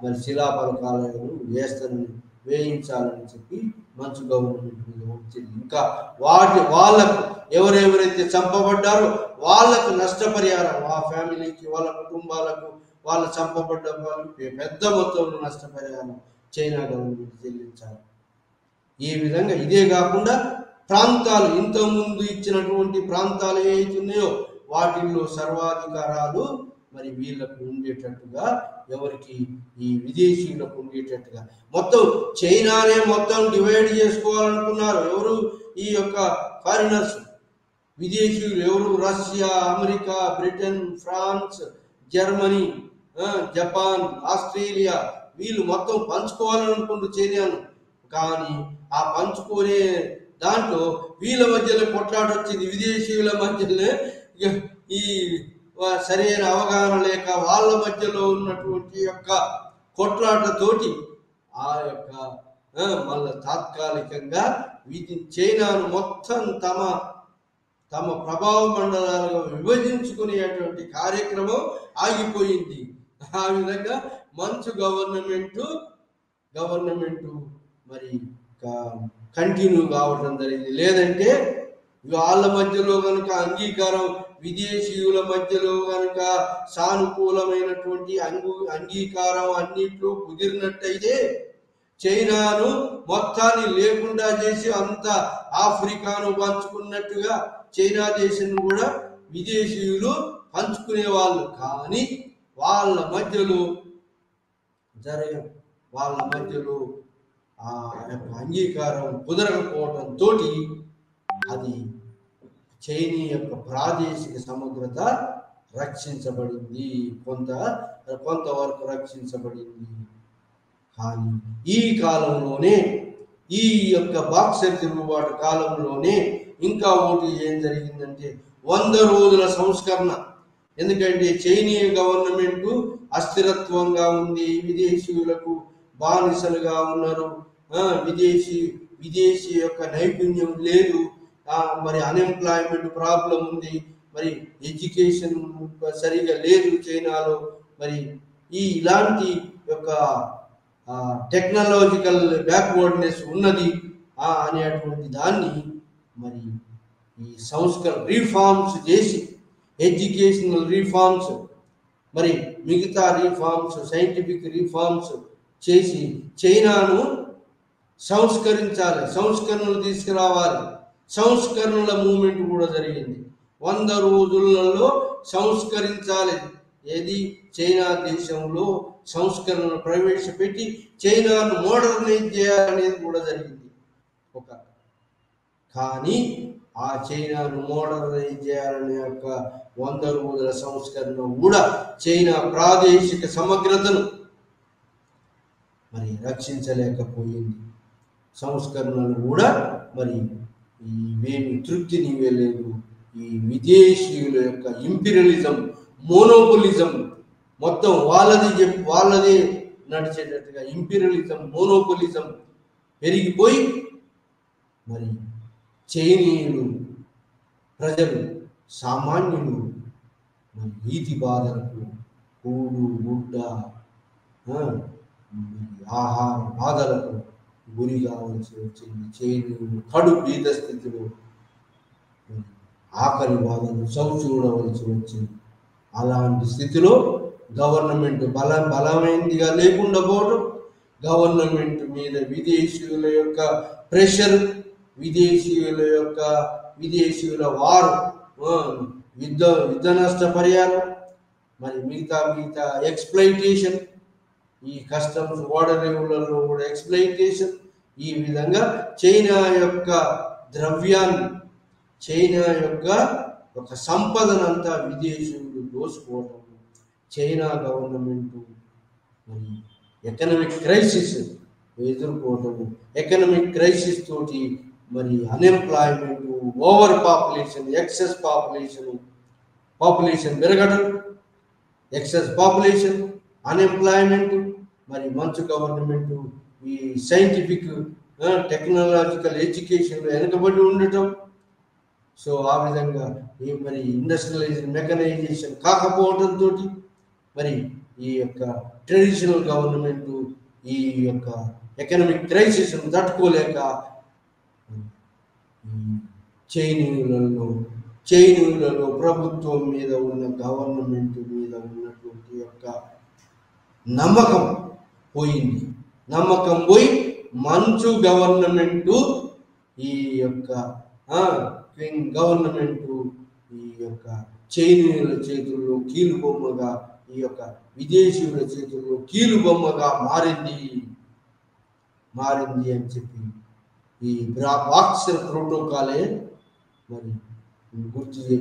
మరి శిలాఫలకాలను వేయించాలని చెప్పి మంచు గవర్నమెంట్ మీద వచ్చింది. ఇంకా వాళ్ళకు ఎవరెవరైతే చంపబడ్డారో వాళ్ళకు నష్టపరిహారం, ఆ ఫ్యామిలీకి, వాళ్ళ కుటుంబాలకు, వాళ్ళు చంపబడ్డ వాళ్ళకి పెద్ద మొత్తంలో నష్టపరిహారం చైనా గవర్నమెంట్ చెల్లించాలి. ఈ విధంగా ఇదే కాకుండా ప్రాంతాలు, ఇంతకుముందు ఇచ్చినటువంటి ప్రాంతాలు ఏవైతున్నాయో వాటిల్లో సర్వాధికారాలు మరి వీళ్ళకు ఉండేటట్టుగా, ఎవరికి? ఈ విదేశీయులకు ఉండేటట్టుగా మొత్తం చైనానే మొత్తం డివైడ్ చేసుకోవాలనుకున్నారు. ఎవరు? ఈ యొక్క ఫారినర్స్, విదేశీయులు. ఎవరు? Russia, America, Britain, France, Germany, Japan, Australia, వీళ్ళు మొత్తం పంచుకోవాలనుకుంటూ చైనాను. కానీ ఆ పంచుకునే దాంట్లో వీళ్ళ మధ్యలో కొట్లాట వచ్చింది. విదేశీయుల మధ్యలో ఈ సరైన అవగాహన లేక వాళ్ళ మధ్యలో ఉన్నటువంటి యొక్క కొట్లాటతోటి ఆ యొక్క మళ్ళీ తాత్కాలికంగా చైనాను మొత్తం తమ ప్రభావ మండలాలుగా విభజించుకునేటువంటి కార్యక్రమం ఆగిపోయింది. ఆ విధంగా మంచు గవర్నమెంట్ మరి కంటిన్యూ కావడం జరిగింది. లేదంటే వాళ్ళ మధ్యలో కనుక అంగీకారం, విదేశీయుల మధ్యలో కనుక సానుకూలమైనటువంటి అంగీకారం అన్నిట్లో కుదిరినట్టయితే చైనాను మొత్తాన్ని లేకుండా చేసి అంత ఆఫ్రికాను పంచుకున్నట్టుగా చైనా దేశం కూడా విదేశీయులు పంచుకునే వాళ్ళు. కానీ వాళ్ళ మధ్యలో ఆ అంగీకారం కుదరకపోవడంతో అది చైనా యొక్క ప్రాదేశిక సమగ్రత రక్షించబడింది, కొంతవరకు రక్షించబడింది. కానీ ఈ కాలంలోనే, ఈ యొక్క బాక్సర్ తిరుగుబాటు కాలంలోనే ఇంకా ఒకటి ఏం జరిగిందంటే 100 రోజుల సంస్కరణ. ఎందుకంటే చైనా గవర్నమెంట్ అస్థిరత్వంగా ఉంది, విదేశీయులకు బానిసలుగా ఉన్నారు, విదేశీ యొక్క నైపుణ్యం లేదు, మరి అన్ఎంప్లాయ్మెంట్ ప్రాబ్లం ఉంది, మరి ఎడ్యుకేషన్ సరిగా లేదు చైనాలో, మరి ఇలాంటి యొక్క టెక్నాలజికల్ బ్యాక్వర్డ్నెస్ ఉన్నది అనేటువంటి దాన్ని మరి ఈ రీఫార్మ్స్ చేసి, ఎడ్యుకేషనల్ రీఫార్మ్స్, మరి మిగతా రీఫార్మ్స్, సైంటిఫిక్ రీఫార్మ్స్ చేసి చైనాను సంస్కరించాలి, సంస్కరణలు తీసుకురావాలి. సంస్కరణల మూమెంట్ కూడా జరిగింది. 100 రోజులలో సంస్కరించాలి. ఏది చైనా దేశంలో సంస్కరణలు ప్రవేశపెట్టి చైనాను మోడర్నైజ్ చేయాలనేది కూడా జరిగింది. కానీ ఆ చైనాను మోడర్నైజ్ చేయాలనే యొక్క 100 రోజుల సంస్కరణ కూడా చైనా ప్రాదేశిక సమగ్రతను మరి రక్షించలేకపోయింది. సంస్కరణలు కూడా మరి ఇవేమి తృప్తినివ్వలేదు. ఈ విదేశీయుల యొక్క ఇంపీరియలిజం, మోనోపోలిజం మొత్తం వాళ్ళదే నడిచేటట్టుగా ఇంపీరియలిజం, మోనోపోలిజం పెరిగిపోయి మరి చైనీయులు ప్రజలు, సామాన్యులు మరి వీధి బాధలకు, కూడు గుడ్డ, ఆహార బాధలకు గురి కావాల్సి వచ్చింది. చైనీయులు కడు బీద స్థితిలో ఆకలి బాధలు చూడవలసి వచ్చింది. అలాంటి స్థితిలో గవర్నమెంట్ బలమైనదిగా లేకుండా పోవడం, గవర్నమెంట్ మీద విదేశీయుల యొక్క ప్రెషర్, విదేశీయుల వారు, యుద్ధ నష్ట పరిహారం, మరి మిగతా ఎక్స్ప్లైటేషన్, ఈ కస్టమ్స్ ఓడరేవులలో కూడా ఎక్స్ప్లైటేషన్, ఈ విధంగా చైనా యొక్క ద్రవ్యాన్ని, చైనా యొక్క ఒక సంపదనంతా విదేశీయులు దోసుకోవడం, చైనా గవర్నమెంట్ మరి ఎకనామిక్ క్రైసిస్ ఎదుర్కోవటము, ఎకనామిక్ క్రైసిస్ తోటి మరి unemployment, over population, excess population పెరగడం, ఎక్సెస్ పాపులేషన్, అన్ఎంప్లాయ్మెంట్, మరి మంచు గవర్నమెంట్ ఈ సైంటిఫిక్ టెక్నాలజికల్ ఎడ్యుకేషన్లో వెనుకబడి ఉండటం. సో ఆ విధంగా మరి ఇండస్ట్రియలైజేషన్, మెకనైజేషన్ కాకపోవడంతో మరి ఈ యొక్క ట్రెడిషనల్ గవర్నమెంట్ ఈ యొక్క ఎకనామిక్ క్రైసిస్ తట్టుకోలేక చైనీయులలో ప్రభుత్వం మీద ఉన్న, గవర్నమెంట్ మీద ఉన్నటువంటి యొక్క నమ్మకం పోయింది. నమ్మకం పోయి మంచు గవర్నమెంట్, ఈ యొక్క క్వీన్ గవర్నమెంట్ ఈ యొక్క చైనీయుల చేతుల్లో కీలుబొమ్మగా, ఈ యొక్క విదేశీయుల చేతుల్లో కీలుబొమ్మగా మారింది అని చెప్పి ఈ బాక్సర్ ప్రోటోకాలే మరి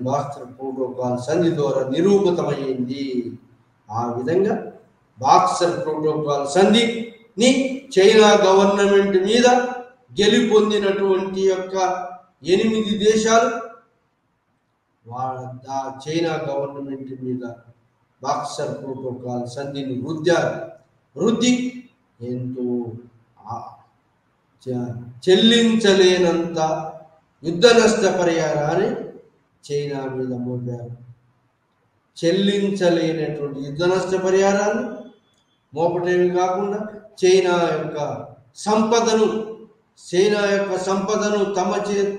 బాక్సర్ ప్రోటోకాల్ సంధి ద్వారా నిరూపితమైంది. ఆ విధంగా బాక్సర్ ప్రోటోకాల్ సంధిని చైనా గవర్నమెంట్ మీద గెలుపొందినటువంటి యొక్క 8 దేశాలు చైనా గవర్నమెంట్ మీద బాక్సర్ ప్రోటోకాల్ సంధిని రుద్ది ఎంతో చెల్లించలేనంత యుద్ధ నష్ట పరిహారాన్ని చైనా మీద మోపారు. చెల్లించలేనటువంటి యుద్ధ నష్ట పరిహారాన్ని మోపటమే కాకుండా చైనా యొక్క సంపదను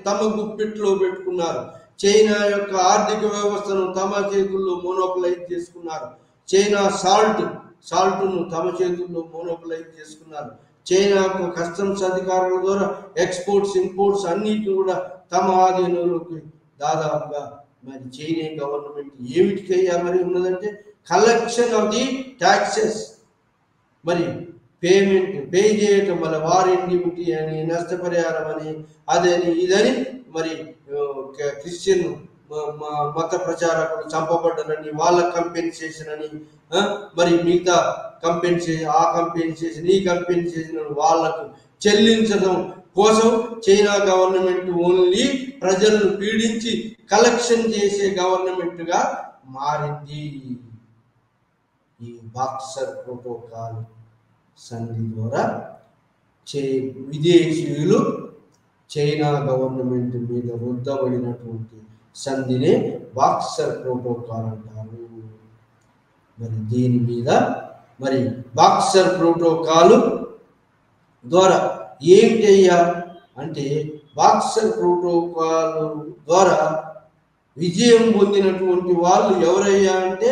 తమ గుప్పిట్లో పెట్టుకున్నారు. చైనా యొక్క ఆర్థిక వ్యవస్థను తమ చేతుల్లో మోనోపలైజ్ చేసుకున్నారు. చైనా సాల్ట్ను తమ చేతుల్లో మోనోపలైజ్ చేసుకున్నారు. చైనా కస్టమ్స్ అధికారుల ద్వారా ఎక్స్పోర్ట్స్ ఇంపోర్ట్స్ అన్నిటిని కూడా తమ ఆధీనంలోకి దాదాపుగా మరి చైనా గవర్నమెంట్ ఏమిటికయ్యా మరి ఉన్నదంటే కలెక్షన్ ఆఫ్ ది ట్యాక్సెస్, మరి పేమెంట్ పే చేయటం వల్ల వారెంటీ అని, నష్టపరిహారం అని, అదని ఇదని, మరి క్రిస్టియన్ మత ప్రచారకులు చంపబడ్డారని వాళ్ళ కంపెన్సేషన్ అని, మరి మిగతా కంపెన్సేషన్ ఈ కంపెన్సేషన్ వాళ్ళకు చెల్లించడం కోసం చైనా గవర్నమెంట్ ఓన్లీ ప్రజలను పీడించి కలెక్షన్ చేసే గవర్నమెంట్ గా మారింది. ఈ బాక్సర్ ప్రోటోకాల్ సంధి ద్వారా విదేశీయులు చైనా గవర్నమెంట్ మీద రుద్దబడినటువంటి సంధినే బాక్సర్ ప్రోటోకాల్ అంటారు. మరి దీని మీద మరి బాక్సర్ ప్రోటోకాల్ ద్వారా ఏమిటయ్యా అంటే, బాక్సర్ ప్రోటోకాల్ ద్వారా విజయం పొందినటువంటి వాళ్ళు ఎవరయ్యా అంటే,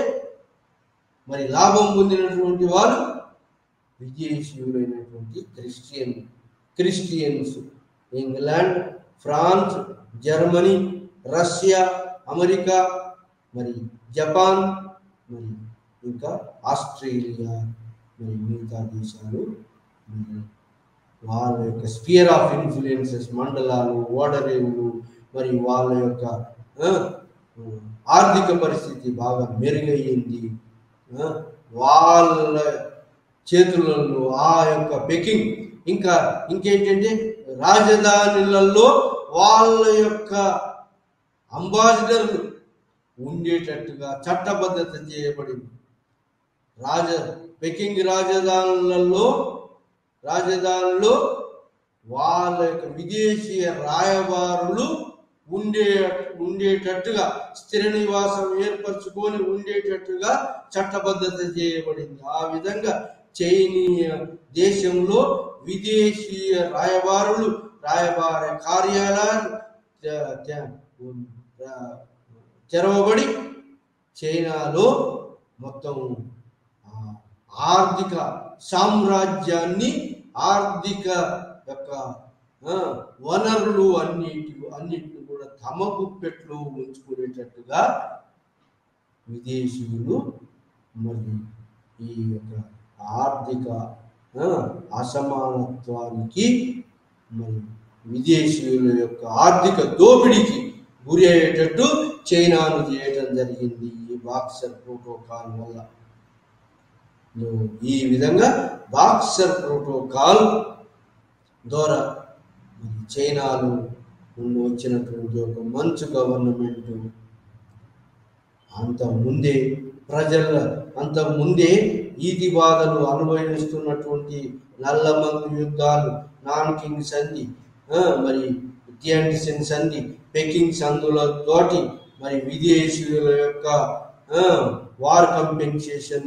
మరి లాభం పొందినటువంటి వాళ్ళు విదేశీయులైనటువంటి Christians. England, France, Germany, Russia, America, మరి జపాన్, మరి ఇంకా ఆస్ట్రేలియా, మరి మిగతా దేశాలు వాళ్ళ యొక్క స్పియర్ ఆఫ్ ఇన్ఫ్లుయెన్సెస్ మండలాలు, ఓడరేవులు, మరి వాళ్ళ యొక్క ఆర్థిక పరిస్థితి బాగా మెరుగయ్యింది. వాళ్ళ చేతులలో ఆ యొక్క పెకింగ్, ఇంకేంటంటే రాజధానులలో వాళ్ళ యొక్క అంబాసిడర్లు ఉండేటట్టుగా చట్టబద్ధత చేయబడింది. పెకింగ్ రాజధానులలో వాళ్ళ యొక్క విదేశీయ రాయబారులు ఉండేటట్టుగా, స్థిర నివాసం ఏర్పరచుకొని ఉండేటట్టుగా చట్టబద్ధత చేయబడింది. ఆ విధంగా చైనీయ దేశంలో విదేశీయ రాయబార కార్యాలయాలు తెరవబడి చైనాలో మొత్తం ఆర్థిక సామ్రాజ్యాన్ని, ఆర్థిక యొక్క వనరులు అన్నిటిని కూడా తమ గుప్పెట్లో ఉంచుకునేటట్టుగా విదేశీయులు మరి ఈ యొక్క ఆర్థిక అసమానత్వానికి, మరి విదేశీయుల యొక్క ఆర్థిక దోపిడీకి గురి అయ్యేటట్టు చైనాను చేయటం జరిగింది ఈ బాక్సర్ ప్రోటోకాల్ వల్ల. ఈ విధంగా బాక్సర్ ప్రోటోకాల్ ద్వారా చైనాలో వచ్చినటువంటి ఒక మంచు గవర్నమెంట్ అంతకుముందే ఈది బాధలు అనుభవిస్తున్నటువంటి నల్లమందు యుద్ధాలు, నాన్కింగ్ సంధి, మరి టియాంటిసిన్ సంధి, పెకింగ్ సంధులతోటి మరి విదేశీయుల యొక్క వార్ కంపెన్సేషన్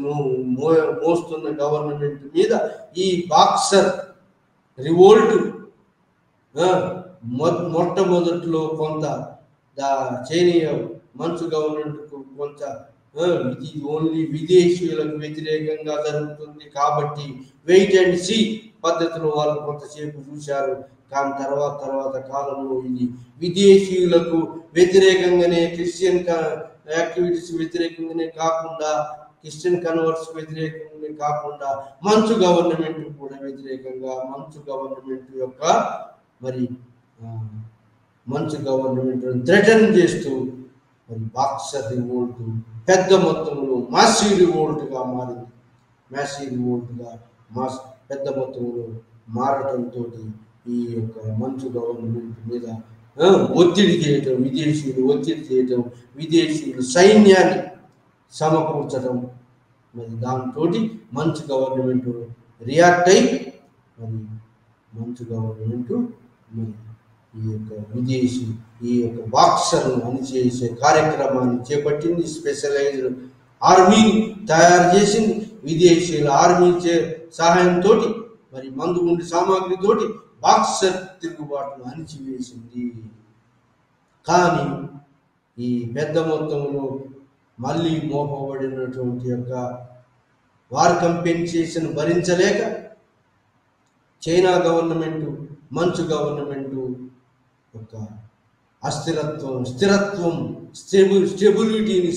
మోస్తున్న గవర్నమెంట్ మీద ఈ బాక్సర్ రివోల్ట్ మొట్టమొదట్లో కొంత చైనీయ మంచు గవర్నమెంట్కు కొంత ఇది ఓన్లీ విదేశీయులకు వ్యతిరేకంగా జరుగుతుంది కాబట్టి వెయిట్ అండ్ సీ పద్ధతిలో వాళ్ళు కొంతసేపు చూశారు. కానీ తర్వాత కాలంలో ఇది విదేశీయులకు వ్యతిరేకంగానే, క్రిస్టియన్ యాక్టివిటీస్ వ్యతిరేకంగానే కాకుండా, క్రిస్టియన్ కన్వర్ట్స్ వ్యతిరేకంగానే కాకుండా మంచు గవర్నమెంట్ కూడా వ్యతిరేకంగా, మంచు గవర్నమెంట్ థ్రెటన్ చేస్తూ మరి బాక్సర్ రివోల్ట్ పెద్ద మొత్తంలో మాసివ్ రివోల్ట్గా మారింది. పెద్ద మొత్తంలో మారటంతో ఈ యొక్క మంచు గవర్నమెంట్ మీద ఒత్తిడి చేయటం, విదేశీయులు సైన్యాన్ని సమకూర్చడం, మరి దాంతో మంచు గవర్నమెంట్ రియాక్ట్ అయి మరి మంచు గవర్నమెంట్ మరి ఈ యొక్క బాక్సర్ను అణిచేసే కార్యక్రమాన్ని చేపట్టింది. స్పెషలైజ్డ్ ఆర్మీని తయారు చేసింది. విదేశీయుల ఆర్మీ సహాయంతో మరి మందుగుండు సామాగ్రితోటి బాక్సర్ తిరుగుబాటును అణిచివేసింది. కానీ ఈ పెద్ద మొత్తంలో మళ్ళీ మోపబడినటువంటి యొక్క వార్ కంపెన్సేషన్ భరించలేక చైనా గవర్నమెంటు, మంచు గవర్నమెంటు యొక్క స్థిరత్వం స్టెబిలిటీని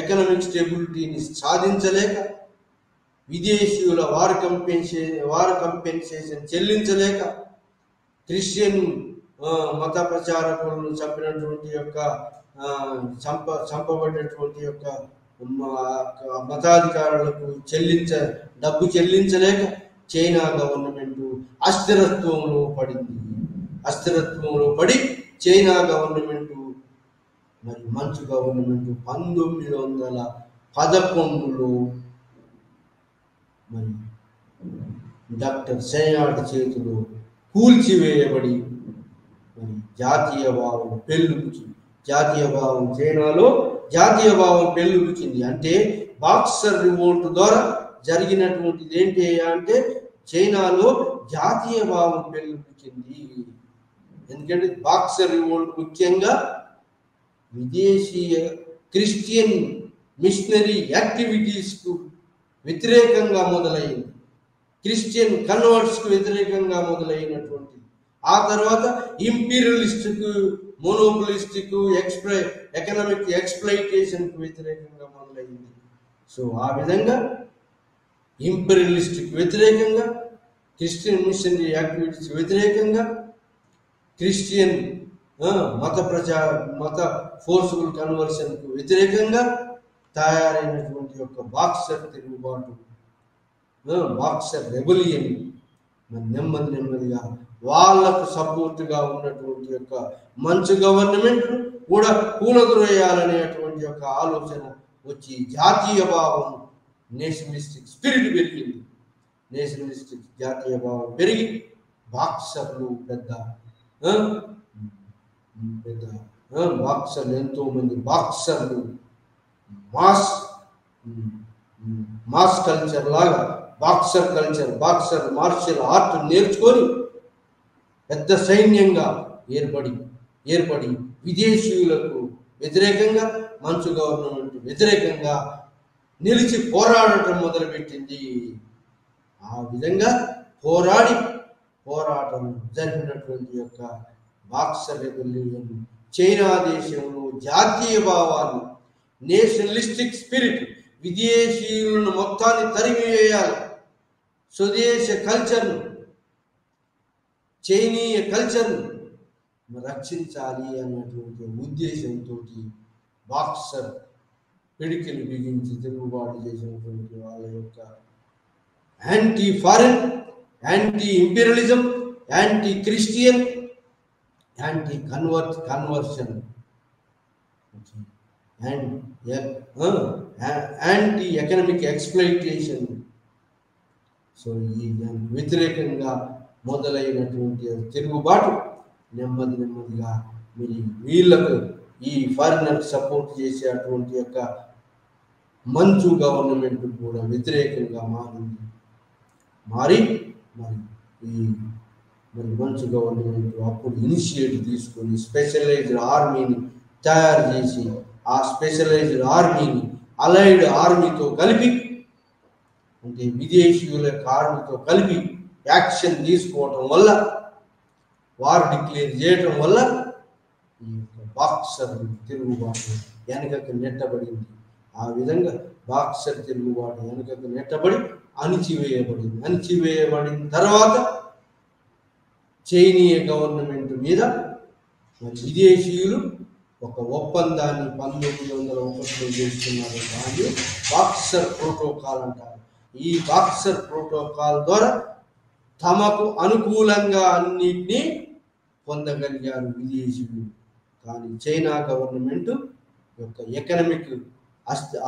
ఎకనామిక్ స్టెబిలిటీని సాధించలేక, విదేశీయుల వార్ కంపెన్సేషన్ చెల్లించలేక, క్రిస్టియన్ మత ప్రచారకులను చంపినటువంటి యొక్క చంపబడినటువంటి యొక్క మతాధికారులకు డబ్బు చెల్లించలేక చైనా గవర్నమెంట్ అస్థిరత్వంలో పడి చైనా గవర్నమెంట్ మరి మంచు గవర్నమెంట్ 1911లో మరి డాక్టర్ సెయాట్ చేతిలో కూల్చివేయబడి మరి చైనాలో జాతీయ భావం పెళ్ళుబికింది. అంటే బాక్సర్ రివోల్ట్ ద్వారా జరిగినటువంటిది ఏంటి అంటే చైనాలో జాతీయ భావం పెళ్ళుబికింది. ఎందుకంటే బాక్సర్ రివోల్ట్ ముఖ్యంగా విదేశీయ క్రిస్టియన్ మిషనరీ యాక్టివిటీస్కు వ్యతిరేకంగా మొదలైంది, క్రిస్టియన్ కన్వర్ట్స్కు వ్యతిరేకంగా మొదలైనటువంటి, ఆ తర్వాత ఇంపీరియలిస్టిక్, మోనోపోలిస్టిక్, ఎకనామిక్ ఎక్స్ప్లైటేషన్కు వ్యతిరేకంగా మొదలైంది. సో ఆ విధంగా ఇంపీరియలిస్టిక్ వ్యతిరేకంగా, క్రిస్టియన్ మిషనరీ యాక్టివిటీస్ వ్యతిరేకంగా, క్రిస్టియన్ మత ఫోర్స్ఫుల్ కన్వర్షన్కు వ్యతిరేకంగా తయారైనటువంటి యొక్క బాక్సర్ తిరుగుబాటు, బాక్సర్ రెబలియన్ నెమ్మదిగా వాళ్లకు సపోర్ట్గా ఉన్నటువంటి యొక్క మంచు గవర్నమెంట్ కూడా కూలదొరేయాలనేటువంటి యొక్క ఆలోచన వచ్చి జాతీయ భావం, నేషనలిస్టిక్ స్పిరిట్ పెరిగింది. నేషనలిస్టిక్ జాతీయ భావం పెరిగి బాక్సర్లు పెద్ద బాక్సర్లు, ఎంతో మంది బాక్సర్లు మాస్ కల్చర్ లాగా బాక్సర్ మార్షల్ ఆర్ట్ నేర్చుకొని పెద్ద సైన్యంగా ఏర్పడి విదేశీయులకు వ్యతిరేకంగా, మంచు గవర్నమెంట్ వ్యతిరేకంగా నిలిచి పోరాడటం మొదలుపెట్టింది. ఆ విధంగా పోరాటం జరిపినటువంటి యొక్క బాక్సర్ రెబెలియన్ చైనా దేశంలో జాతీయ భావాన్ని, నేషనలిస్టిక్ స్పిరిట్, విదేశీయులను మొత్తాన్ని తరిమివేయాలి, స్వదేశ కల్చర్ను, చైనీయ కల్చర్ను రక్షించాలి అన్నటువంటి ఉద్దేశంతో బాక్సర్ పిడికిలు బిగించి తిరుగుబాటు చేసినటువంటి వాళ్ళ యొక్క anti foreign, anti imperialism, anti Christian, anti conversion, anti economic exploitation. So ఈ దానికి వ్యతిరేకంగా మొదలైనటువంటి తిరుగుబాటు నెమ్మదిగా వీళ్ళకు ఈ ఫారినర్ సపోర్ట్ చేసేటువంటి యొక్క మంచు గవర్నమెంట్ కూడా వ్యతిరేకంగా మారి మంచు గవర్నమెంట్ అప్పుడు ఇనిషియేటివ్ తీసుకొని స్పెషలైజ్డ్ ఆర్మీని తయారు చేసి, ఆ స్పెషలైజ్డ్ ఆర్మీని అలైడ్ ఆర్మీతో కలిపి, అంటే విదేశీయుల ఆర్మీతో కలిపి యాక్షన్ తీసుకోవటం వల్ల, వార్ డిక్లేర్ చేయటం వల్ల ఈ బాక్సర్ తిరుగుబాటు వెనకకు నెట్టబడింది. ఆ విధంగా బాక్సర్ తిరుగుబాటు వెనకకు నెట్టబడి అణిచివేయబడిన తర్వాత చైనీయ గవర్నమెంట్ మీద విదేశీయులు ఒక ఒప్పందాన్ని 1901లో చేస్తున్నారు. దాన్ని బాక్సర్ ప్రోటోకాల్ అంటారు. ఈ బాక్సర్ ప్రోటోకాల్ ద్వారా తమకు అనుకూలంగా అన్నిటినీ పొందగలిగారు విదేశీయులు. కానీ చైనా గవర్నమెంట్ యొక్క ఎకనామిక్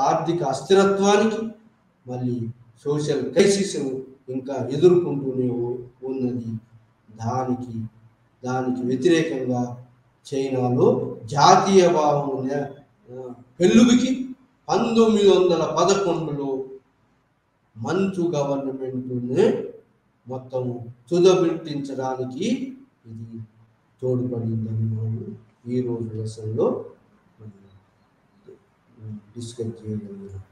ఆర్థిక అస్థిరత్వానికి, మళ్ళీ సోషల్ క్రైసిస్ ఇంకా ఎదుర్కొంటూనే ఉన్నది. దానికి వ్యతిరేకంగా చైనాలో జాతీయ భావం పెళ్ళుబికి 1911లో మంచు గవర్నమెంట్ని మొత్తం తుదబెట్టించడానికి ఇది తోడ్పడిందని మనం ఈరోజు లెసన్లో డిస్కస్ చేయగలిగాం.